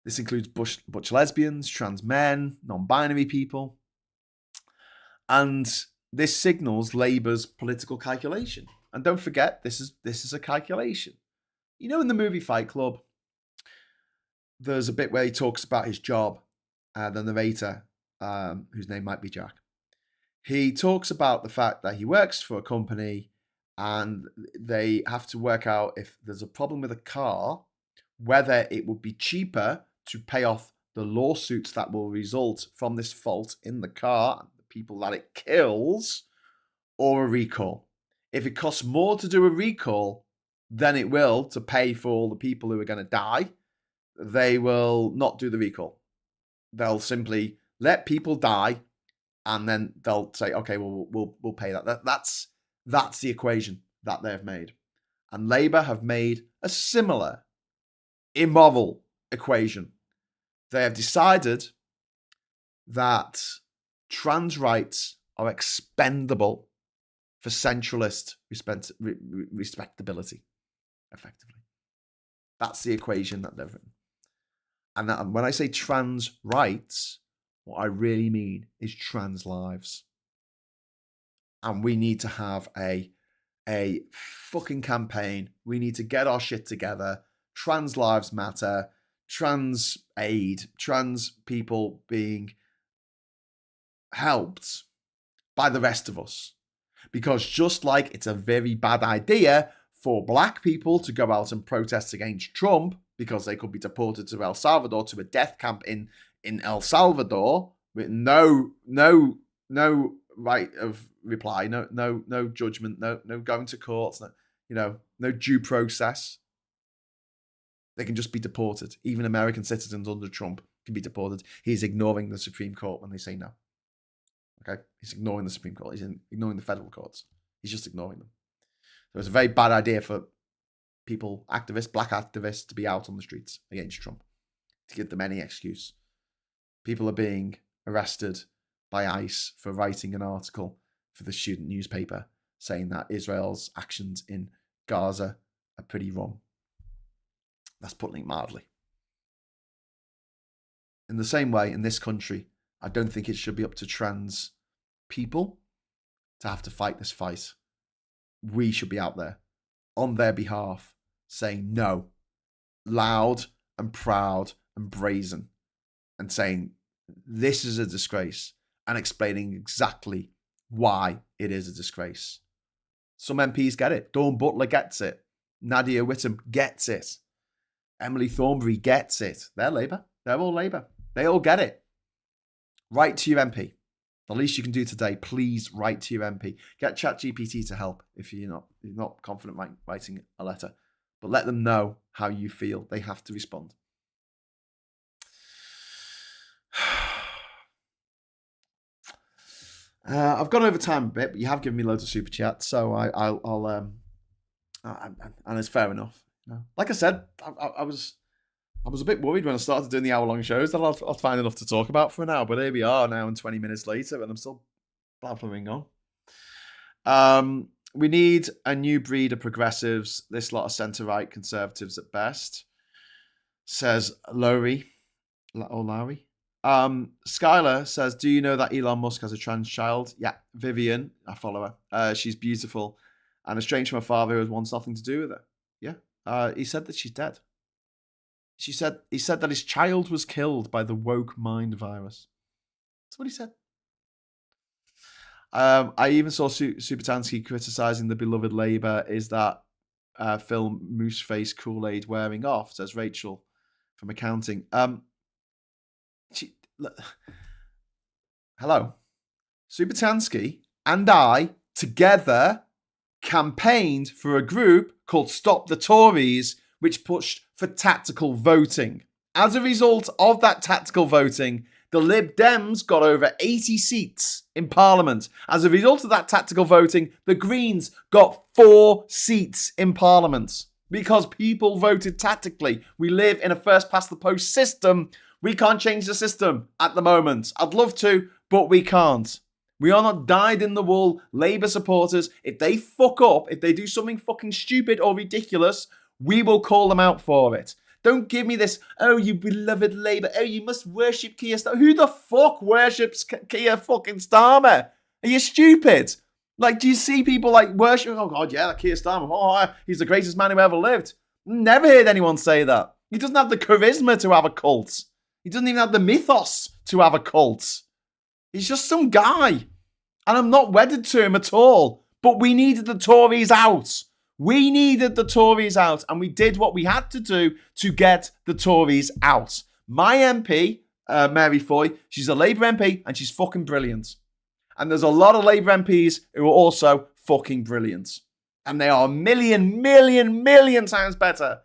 This includes butch lesbians, trans men, non-binary people. And this signals Labour's political calculation. And don't forget, this is a calculation. You know, in the movie Fight Club, there's a bit where he talks about his job. The narrator, whose name might be Jack, he talks about the fact that he works for a company and they have to work out if there's a problem with a car, whether it would be cheaper to pay off the lawsuits that will result from this fault in the car, the people that it kills, or a recall. If it costs more to do a recall than it will to pay for all the people who are going to die, they will not do the recall. They'll simply let people die, and then they'll say, "Okay, well, we'll pay that." That's the equation that they've made, and Labour have made a similar immoral equation. They have decided that trans rights are expendable for centralist respectability, effectively. That's the equation that they've written. And when I say trans rights, what I really mean is trans lives. And we need to have a fucking campaign. We need to get our shit together. Trans lives matter. Trans aid. Trans people being helped by the rest of us. Because just like it's a very bad idea for black people to go out and protest against Trump because they could be deported to El Salvador, to a death camp in El Salvador with no right of reply, no judgment, no going to courts, no due process. They can just be deported. Even American citizens under Trump can be deported. He's ignoring the Supreme Court when they say no. Okay? He's ignoring the Supreme Court. He's ignoring the federal courts. He's just ignoring them. So it's a very bad idea for people, activists, black activists, to be out on the streets against Trump, to give them any excuse. People are being arrested by ICE for writing an article for the student newspaper saying that Israel's actions in Gaza are pretty wrong. That's putting it mildly. In the same way, in this country, I don't think it should be up to trans people to have to fight this fight. We should be out there on their behalf saying no, loud and proud and brazen, and saying this is a disgrace and explaining exactly why it is a disgrace. Some MPs get it. Dawn Butler gets it. Nadia Whittome gets it. Emily Thornberry gets it. They're Labour. They're all Labour. They all get it. Write to your MP. The least you can do today, please write to your MP. Get ChatGPT to help if you're not confident writing a letter. But let them know how you feel. They have to respond. I've gone over time a bit, but you have given me loads of super chats, so I'll and it's fair enough. Like I said, I was a bit worried when I started doing the hour-long shows that I'll find enough to talk about for an hour, but here we are now and 20 minutes later, and I'm still blabbering on. We need a new breed of progressives, this lot of centre-right conservatives at best, says Lowry. Skylar says, do you know that Elon Musk has a trans child? Yeah, Vivian, I follow her. She's beautiful and estranged from her father who has wants nothing to do with her. Yeah. He said that she's dead. He said that his child was killed by the woke mind virus. That's what he said. I even saw Supertansky criticising the beloved Labour. Is that film Moose Face Kool-Aid wearing off? Says Rachel from accounting. Hello. Supertansky and I together campaigned for a group called Stop the Tories, which pushed for tactical voting. As a result of that tactical voting, the Lib Dems got over 80 seats in Parliament. As a result of that tactical voting, the Greens got 4 seats in Parliament because people voted tactically. We live in a first-past-the-post system. We can't change the system at the moment. I'd love to, but we can't. We are not dyed-in-the-wool Labour supporters. If they fuck up, if they do something fucking stupid or ridiculous, we will call them out for it. Don't give me this, oh, you beloved Labour, oh, you must worship Keir Starmer. Who the fuck worships Keir fucking Starmer? Are you stupid? Like, do you see people like worshiping? Oh God, yeah, Keir Starmer. Oh, he's the greatest man who ever lived. Never heard anyone say that. He doesn't have the charisma to have a cult. He doesn't even have the mythos to have a cult. He's just some guy. And I'm not wedded to him at all. But we needed the Tories out. We needed the Tories out. And we did what we had to do to get the Tories out. My MP, Mary Foy, she's a Labour MP and she's fucking brilliant. And there's a lot of Labour MPs who are also fucking brilliant. And they are a million times better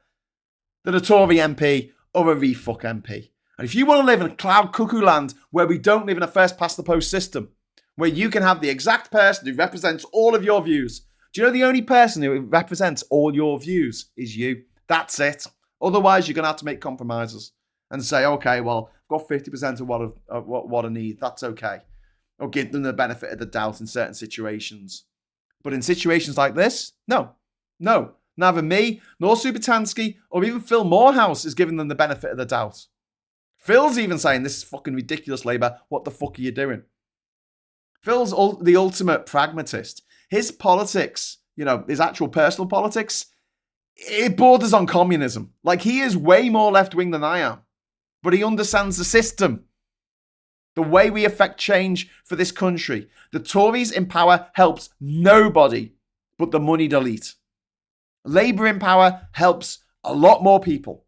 than a Tory MP or a refuck MP. And if you want to live in a cloud cuckoo land where we don't live in a first past the post system, where you can have the exact person who represents all of your views, do you know the only person who represents all your views is you? That's it. Otherwise, you're going to have to make compromises and say, okay, well, I've got 50% of what I need. That's okay. Or give them the benefit of the doubt in certain situations. But in situations like this, no. Neither me, nor Supertansky, or even Phil Morehouse is giving them the benefit of the doubt. Phil's even saying, this is fucking ridiculous, Labour. What the fuck are you doing? Phil's the ultimate pragmatist. His politics, his actual personal politics, it borders on communism. Like, he is way more left-wing than I am. But he understands the system. The way we affect change for this country. The Tories in power helps nobody but the moneyed elite. Labour in power helps a lot more people.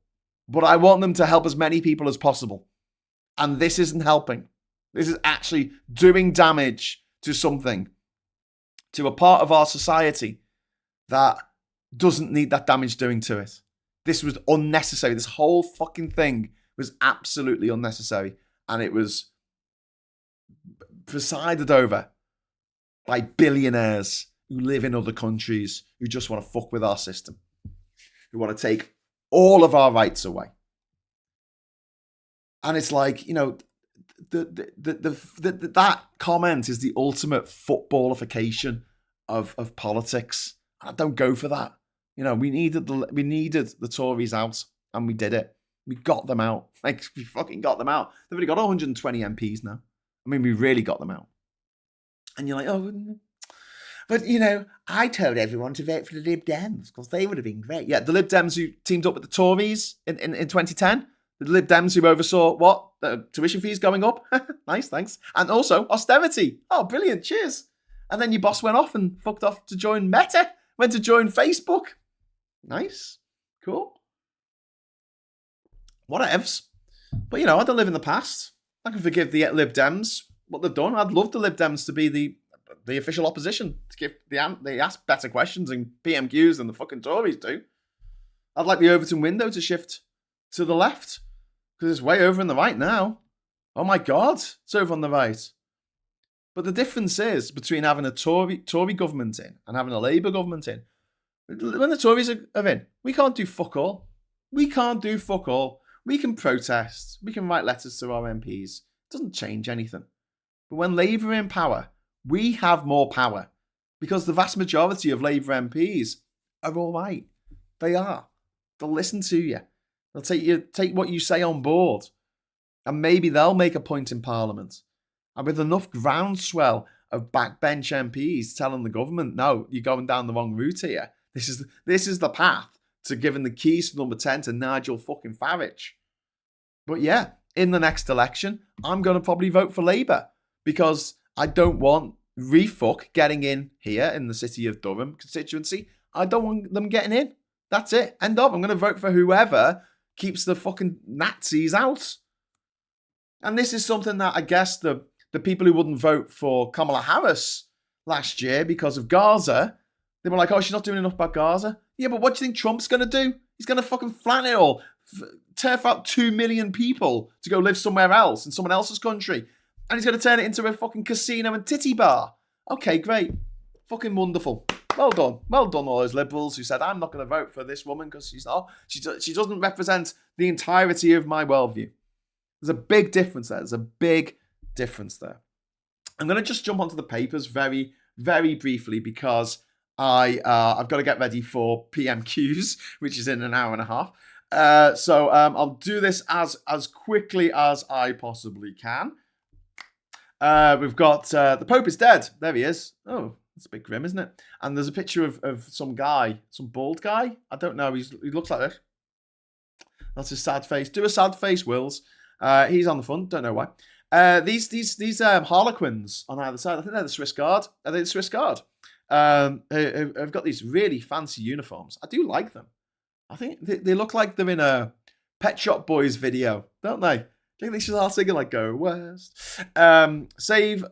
But I want them to help as many people as possible. And this isn't helping. This is actually doing damage to something. To a part of our society that doesn't need that damage doing to it. This was unnecessary. This whole fucking thing was absolutely unnecessary. And it was presided over by billionaires who live in other countries who just want to fuck with our system, who want to take all of our rights away. And it's like, that comment is the ultimate footballification of politics. I don't go for that. We needed the Tories out, and we did it. We got them out. Like, we fucking got them out. They've already got 120 MPs now. I mean, we really got them out. And you're like, oh, but, I told everyone to vote for the Lib Dems because they would have been great. Yeah, the Lib Dems who teamed up with the Tories in 2010. The Lib Dems who oversaw, what? The tuition fees going up? Nice, thanks. And also austerity. Oh, brilliant, cheers. And then your boss went off and fucked off to join Meta. Went to join Facebook. Nice. Cool. Whatevs. But, I don't live in the past. I can forgive the Lib Dems what they've done. I'd love the Lib Dems to be the official opposition, to give they ask better questions and PMQs than the fucking Tories do. I'd like the Overton window to shift to the left because it's way over on the right now. Oh my God, it's over on the right. But the difference is between having a Tory government in and having a Labour government in. When the Tories are in, we can't do fuck all. We can't do fuck all. We can protest. We can write letters to our MPs. It doesn't change anything. But when Labour are in power, we have more power because the vast majority of Labour MPs are all right. They are. They'll listen to you. They'll take what you say on board. And maybe they'll make a point in Parliament. And with enough groundswell of backbench MPs telling the government, no, you're going down the wrong route here. This is the path to giving the keys to number 10 to Nigel fucking Farage. But yeah, in the next election, I'm going to probably vote for Labour because I don't want refuck getting in here in the City of Durham constituency. I don't want them getting in. That's it. End of. I'm going to vote for whoever keeps the fucking Nazis out. And this is something that I guess the people who wouldn't vote for Kamala Harris last year because of Gaza, they were like, oh, she's not doing enough about Gaza. Yeah, but what do you think Trump's going to do? He's going to fucking flatten it all. Turf out 2 million people to go live somewhere else in someone else's country. And he's going to turn it into a fucking casino and titty bar. Okay, great. Fucking wonderful. Well done. Well done, all those liberals who said, I'm not going to vote for this woman because she doesn't represent the entirety of my worldview. There's a big difference there. There's a big difference there. I'm going to just jump onto the papers very, very briefly because I've got to get ready for PMQs, which is in an hour and a half. So I'll do this as quickly as I possibly can. We've got the Pope is dead. There he is. Oh, that's a bit grim, isn't it? And there's a picture of some guy, some bald guy. I don't know. He looks like this. That's his sad face. Do a sad face, Wills. He's on the front. Don't know why. These Harlequins on either side. I think they're the Swiss Guard. Are they the Swiss Guard? Have got these really fancy uniforms. I do like them. I think they look like they're in a Pet Shop Boys video, don't they? I think they should start singing like "Go West." Slave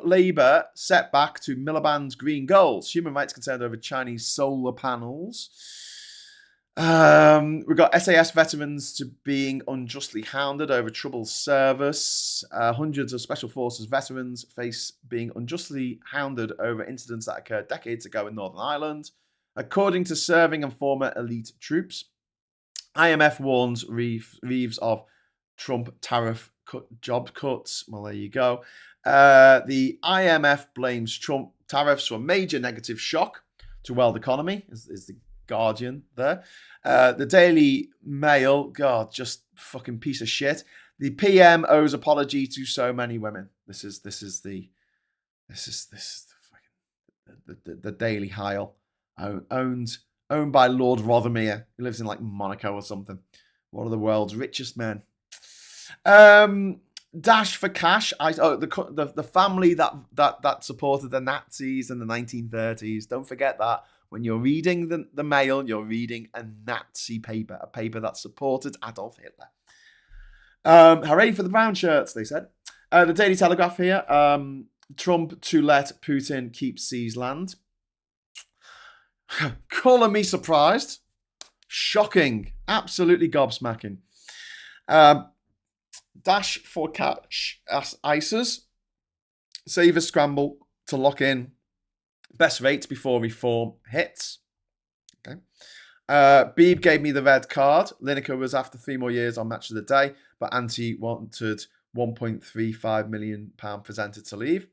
labour set back to Miliband's green goals. Human rights concerned over Chinese solar panels. We've got SAS veterans to being unjustly hounded over troubled service. Hundreds of Special Forces veterans face being unjustly hounded over incidents that occurred decades ago in Northern Ireland, according to serving and former elite troops. IMF warns Reeves of Trump tariff job cuts. Well, there you go. The IMF blames Trump tariffs for a major negative shock to world economy, is the Guardian there. The Daily Mail, God, just fucking piece of shit. The PM owes apology to so many women. This is the Daily Heil, owned by Lord Rothermere. He lives in like Monaco or something. One of the world's richest men. Dash for cash. The family that supported the Nazis in the 1930s. Don't forget that. When you're reading the Mail, you're reading a Nazi paper, a paper that supported Adolf Hitler. Hooray for the brown shirts, they said. The Daily Telegraph here. Trump to let Putin keep seized land. Calling me surprised. Shocking. Absolutely gobsmacking. Dash for cash. ISIS. Save a scramble to lock in best rates before reform hits. Okay. Beeb gave me the red card. Lineker was after 3 more years on Match of the Day, but Anti wanted £1.35 million presented to leave.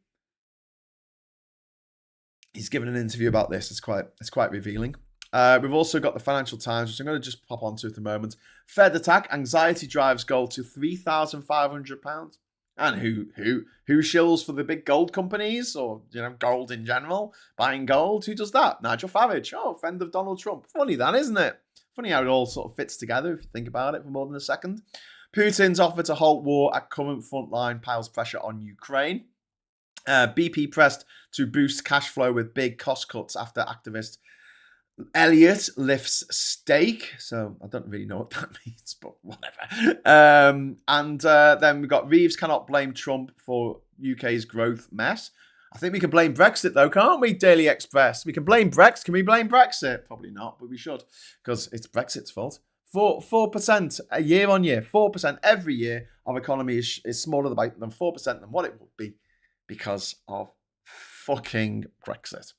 He's given an interview about this. It's quite revealing. We've also got the Financial Times, which I'm going to just pop onto at the moment. Fed attack, anxiety drives gold to £3,500. And who shills for the big gold companies, or gold in general, buying gold? Who does that? Nigel Farage, friend of Donald Trump. Funny that, isn't it? Funny how it all sort of fits together if you think about it for more than a second. Putin's offer to halt war at current frontline piles pressure on Ukraine. BP pressed to boost cash flow with big cost cuts after activist Elliott lifts stake. So I don't really know what that means, but whatever. And then we've got Reeves cannot blame Trump for UK's growth mess. I think we can blame Brexit though, can't we, Daily Express? We can blame Brexit. Can we blame Brexit? Probably not, but we should, because it's Brexit's fault. 4% a year on year, 4% every year of economy is smaller than 4% than what it would be because of fucking Brexit.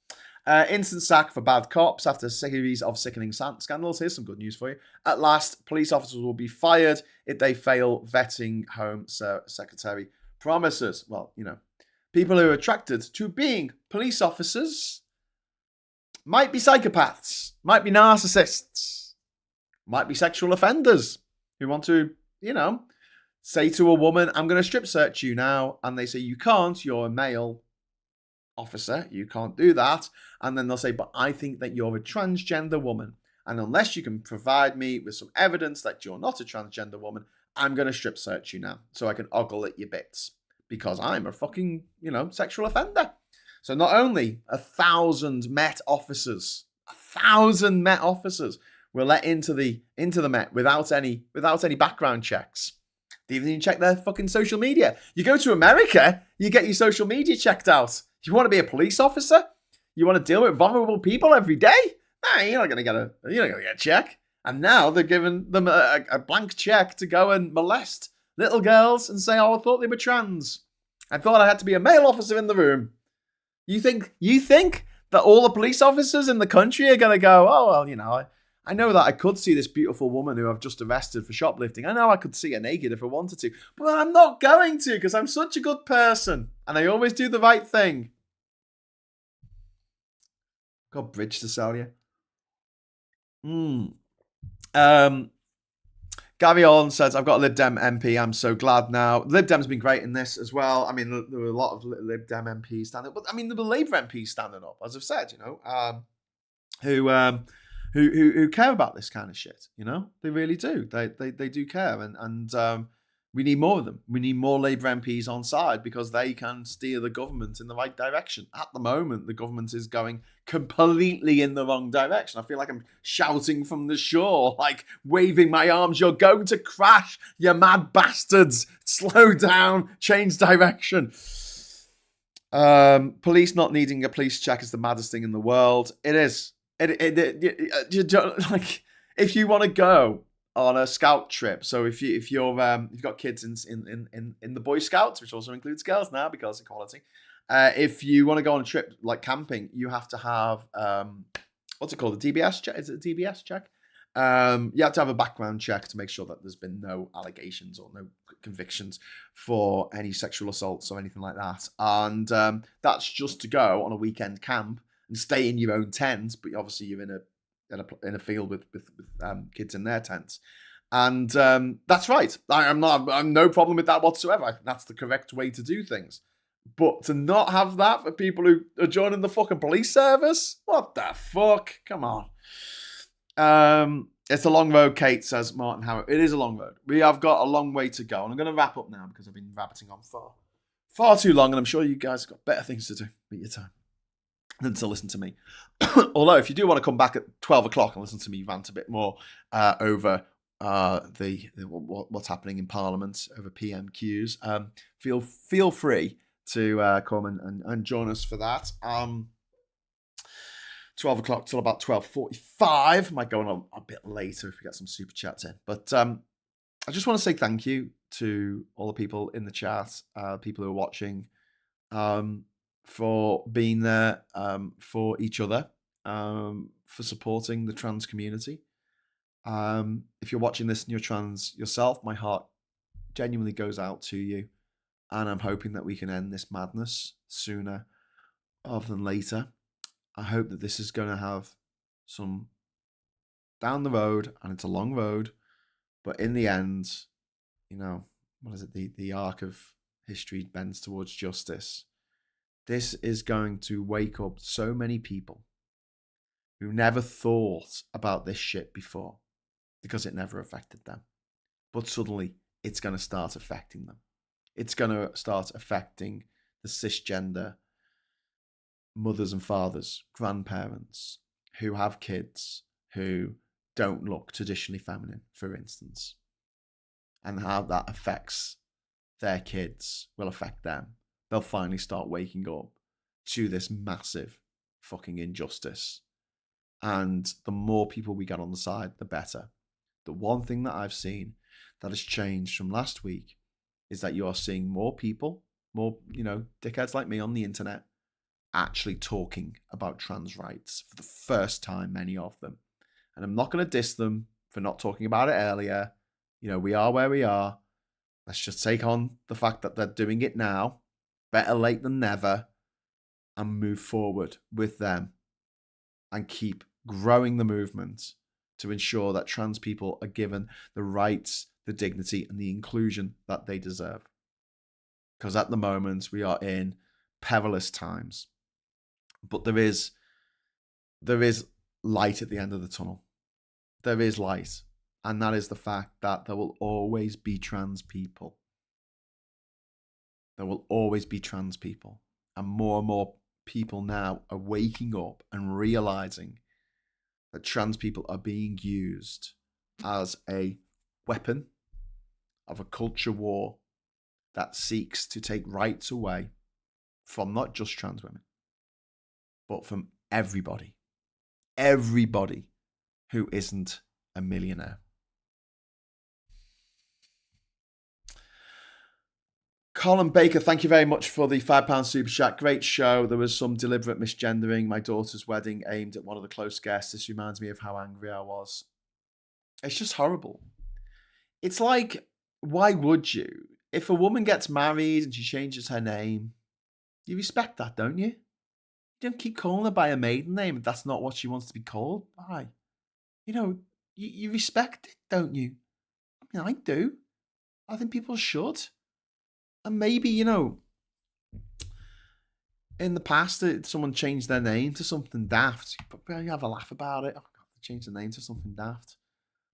Instant sack for bad cops after a series of sickening scandals. Here's some good news for you. At last, police officers will be fired if they fail vetting Home Secretary promises. Well, people who are attracted to being police officers might be psychopaths, might be narcissists, might be sexual offenders who want to, say to a woman, I'm going to strip search you now. And they say, you can't, you're a male officer, you can't do that. And then they'll say, but I think that you're a transgender woman, and unless you can provide me with some evidence that you're not a transgender woman, I'm going to strip search you now so I can ogle at your bits because I'm a fucking sexual offender. So not only 1,000 Met officers were let into the Met without any background checks. They didn't even check their fucking social media. You go to America, you get your social media checked out. You want to be a police officer? You want to deal with vulnerable people every day? Nah, you're not gonna get a check. And now they're giving them a blank check to go and molest little girls and say, "Oh, I thought they were trans. I thought I had to be a male officer in the room." You think that all the police officers in the country are gonna go, "Oh, well, I know that I could see this beautiful woman who I've just arrested for shoplifting. I know I could see her naked if I wanted to, but I'm not going to because I'm such a good person and I always do the right thing." Got bridge to sell you. Gary Orn says, I've got a Lib Dem MP. I'm so glad now. Lib Dem's been great in this as well. I mean, there were a lot of Lib Dem MPs standing up. But, I mean, there were Labour MPs standing up, as I've said, who care about this kind of shit, They really do. They do care. And we need more of them. We need more Labour MPs on side because they can steer the government in the right direction. At the moment, the government is going completely in the wrong direction. I feel like I'm shouting from the shore, like waving my arms. You're going to crash, you mad bastards. Slow down, change direction. Police not needing a police check is the maddest thing in the world. It is. Like, if you want to go on a scout trip. So if you've got kids in the Boy Scouts, which also includes girls now because equality. If you want to go on a trip like camping, you have to have what's it called? A DBS check? Is it a DBS check? You have to have a background check to make sure that there's been no allegations or no convictions for any sexual assaults or anything like that. And that's just to go on a weekend camp and stay in your own tent, but obviously you're in a field with kids in their tents. And that's right. I'm no problem with that whatsoever. I think that's the correct way to do things. But to not have that for people who are joining the fucking police service? What the fuck? Come on. It's a long road, Kate, says Martin Howard. It is a long road. We have got a long way to go. And I'm going to wrap up now because I've been rabbiting on far too long. And I'm sure you guys have got better things to do with your time than to listen to me. Although, if you do want to come back at 12 o'clock and listen to me rant a bit more over what's happening in Parliament, over PMQs, feel free to come and join us for that. 12 o'clock till about 12:45. Might go on a bit later if we get some super chats in. But I just want to say thank you to all the people in the chat, people who are watching, for being there for each other, for supporting the trans community. If you're watching this and you're trans yourself, my heart genuinely goes out to you. And I'm hoping that we can end this madness sooner rather than later. I hope that this is going to have some down the road, and it's a long road, but in the end, what is it? The arc of history bends towards justice. This is going to wake up so many people who never thought about this shit before because it never affected them. But suddenly, it's going to start affecting them. It's going to start affecting the cisgender mothers and fathers, grandparents who have kids who don't look traditionally feminine, for instance, and how that affects their kids will affect them. They'll finally start waking up to this massive fucking injustice. And the more people we get on the side, the better. The one thing that I've seen that has changed from last week is that you are seeing more people, more, dickheads like me on the internet, actually talking about trans rights for the first time, many of them. And I'm not going to diss them for not talking about it earlier. We are where we are. Let's just take on the fact that they're doing it now. Better late than never. And move forward with them. And keep growing the movement to ensure that trans people are given the rights, the dignity, and the inclusion that they deserve. Because at the moment, we are in perilous times. But there is light at the end of the tunnel. There is light. And that is the fact that there will always be trans people. There will always be trans people. And more people now are waking up and realizing that trans people are being used as a weapon of a culture war that seeks to take rights away from not just trans women, but from everybody who isn't a millionaire. Colin Baker, thank you very much for the £5 super chat. Great show. There was some deliberate misgendering. My daughter's wedding aimed at one of the close guests. This reminds me of how angry I was. It's just horrible. It's like, why would you? If a woman gets married and she changes her name, you respect that, don't you? You don't keep calling her by her maiden name if that's not what she wants to be called by. You respect it, don't you? mean, I do. I think people should. And maybe, in the past, someone changed their name to something daft, but you have a laugh about it. Oh, God, they changed the name to something daft.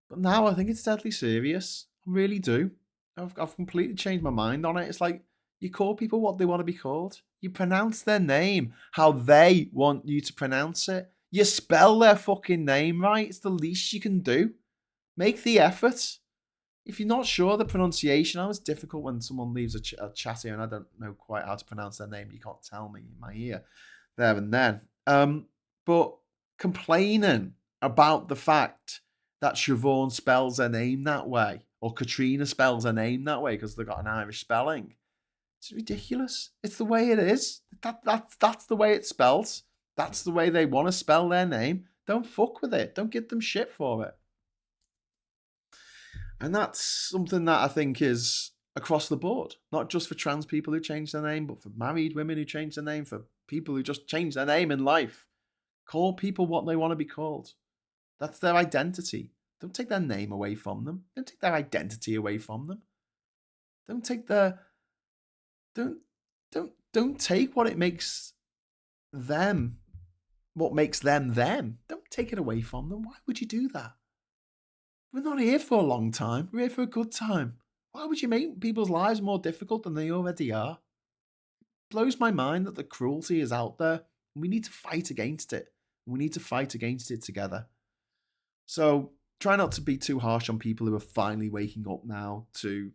But now I think it's deadly serious. I really do. I've completely changed my mind on it. It's like you call people what they want to be called. You pronounce their name how they want you to pronounce it. You spell their fucking name right. It's the least you can do. Make the effort. If you're not sure of the pronunciation, I know it's difficult when someone leaves a chat here and I don't know quite how to pronounce their name. You can't tell me in my ear there and then. But complaining about the fact that Siobhan spells her name that way, or Katrina spells her name that way because they've got an Irish spelling, it's ridiculous. It's the way it is. That's the way it spells. That's the way they want to spell their name. Don't fuck with it. Don't give them shit for it. And that's something that I think is across the board, not just for trans people who change their name, but for married women who change their name, for people who just change their name in life. Call people what they want to be called. That's their identity. Don't take their name away from them. Don't take their identity away from them. Don't take don't take what makes them them. Don't take it away from them. Why would you do that? We're not here for a long time. We're here for a good time. Why would you make people's lives more difficult than they already are? It blows my mind that the cruelty is out there. And we need to fight against it. We need to fight against it together. So try not to be too harsh on people who are finally waking up now to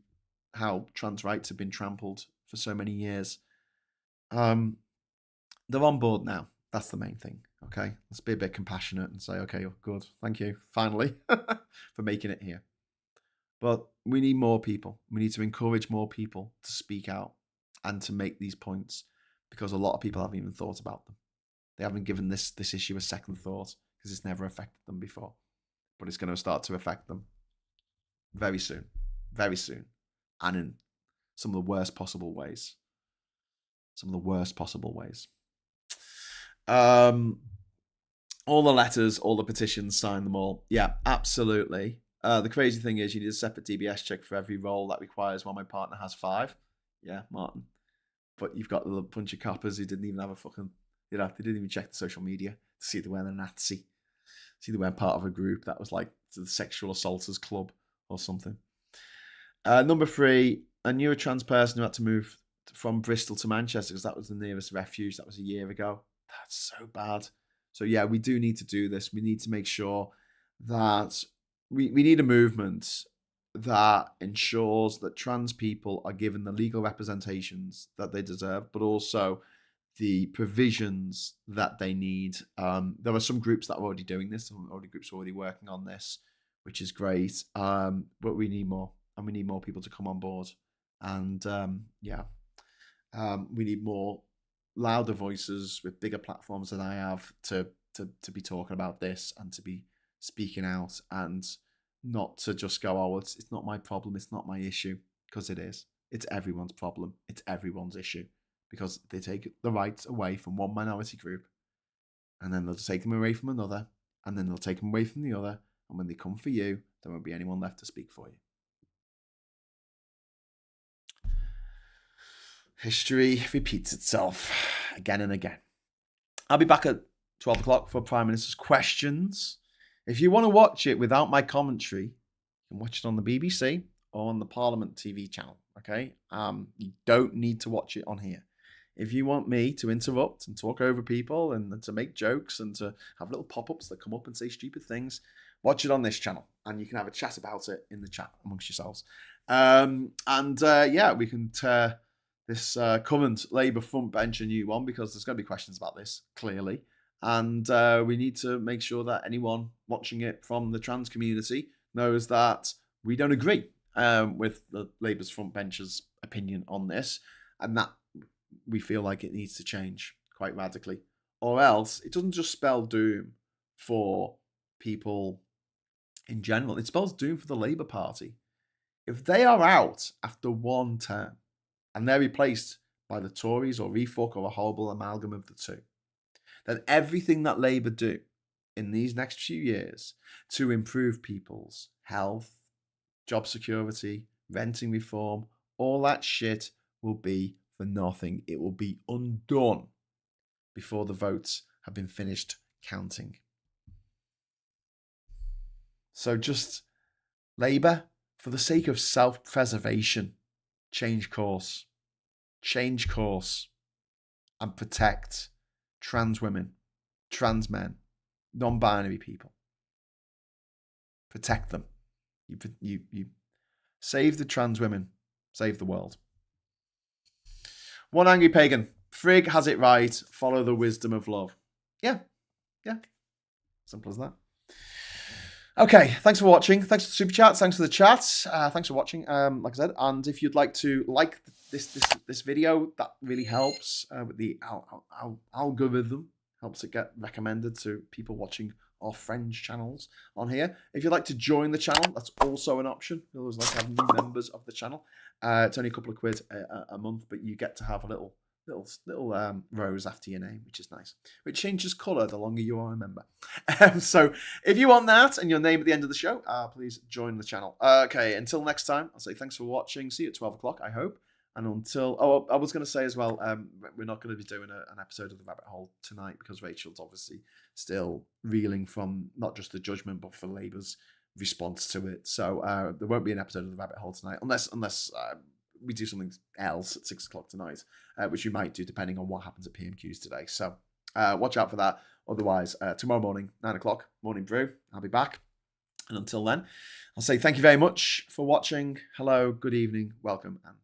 how trans rights have been trampled for so many years. They're on board now. That's the main thing. Okay, let's be a bit compassionate and say, okay, good, thank you, finally, for making it here. But we need more people. We need to encourage more people to speak out and to make these points, because a lot of people haven't even thought about them. They haven't given this issue a second thought because it's never affected them before. But it's going to start to affect them very soon, and in some of the worst possible ways. All the letters, all the petitions, sign them all. Yeah, absolutely. The crazy thing is you need a separate DBS check for every role. That requires one. My partner has 5. Yeah, Martin. But you've got a little bunch of coppers who didn't even have a fucking, they didn't even check the social media to see if they were a Nazi. See, they were part of a group that was like the Sexual Assaulters Club or something. Number 3, I knew a trans person who had to move from Bristol to Manchester because that was the nearest refuge. That was a year ago. That's so bad. So yeah, we do need to do this. We need to make sure that we need a movement that ensures that trans people are given the legal representations that they deserve, but also the provisions that they need. There are some groups that are already doing this, some groups are already working on this, which is great. But we need more, and we need more people to come on board. And we need more louder voices with bigger platforms than I have to be talking about this and to be speaking out, and not to just go, oh, it's not my problem, it's not my issue, because it is. It's everyone's problem. It's everyone's issue, because they take the rights away from one minority group, and then they'll take them away from another, and then they'll take them away from the other, and when they come for you, there won't be anyone left to speak for you. History repeats itself again and again. I'll be back at 12 o'clock for Prime Minister's Questions. If you want to watch it without my commentary, you can watch it on the BBC or on the Parliament TV channel, okay? You don't need to watch it on here. If you want me to interrupt and talk over people and to make jokes and to have little pop-ups that come up and say stupid things, watch it on this channel, and you can have a chat about it in the chat amongst yourselves. We can tear this current Labour front bench a new one, because there's going to be questions about this, clearly. And we need to make sure that anyone watching it from the trans community knows that we don't agree with the Labour's front bench's opinion on this, and that we feel like it needs to change quite radically. Or else it doesn't just spell doom for people in general, it spells doom for the Labour Party. If they are out after one term and they're replaced by the Tories or refuck or a horrible amalgam of the two, then everything that Labour do in these next few years to improve people's health, job security, renting reform, all that shit will be for nothing. It will be undone before the votes have been finished counting. So just Labour, for the sake of self-preservation, change course. Change course and protect trans women, trans men, non-binary people. Protect them. You save the trans women, save the world. One angry pagan. Frigg has it right. Follow the wisdom of love. Yeah. Simple as that. Okay, thanks for watching. Thanks for the super chats. Thanks for the chats. Thanks for watching. Like I said, and if you'd like to like this video, that really helps with the algorithm. Helps it get recommended to people watching our friends' channels on here. If you'd like to join the channel, that's also an option. We always like to have new members of the channel. It's only a couple of quid a month, but you get to have a little rose after your name, which is nice. Which changes colour the longer you are a member. So if you want that and your name at the end of the show, please join the channel. Okay, until next time, I'll say thanks for watching. See you at 12 o'clock, I hope. And until, I was going to say as well, we're not going to be doing an episode of The Rabbit Hole tonight because Rachel's obviously still reeling from not just the judgment, but for Labour's response to it. So there won't be an episode of The Rabbit Hole tonight, unless we do something else at 6 o'clock tonight, which we might do depending on what happens at PMQs today. So watch out for that. Otherwise, tomorrow morning, 9 o'clock, Morning Brew, I'll be back. And until then, I'll say thank you very much for watching. Hello, good evening, welcome, and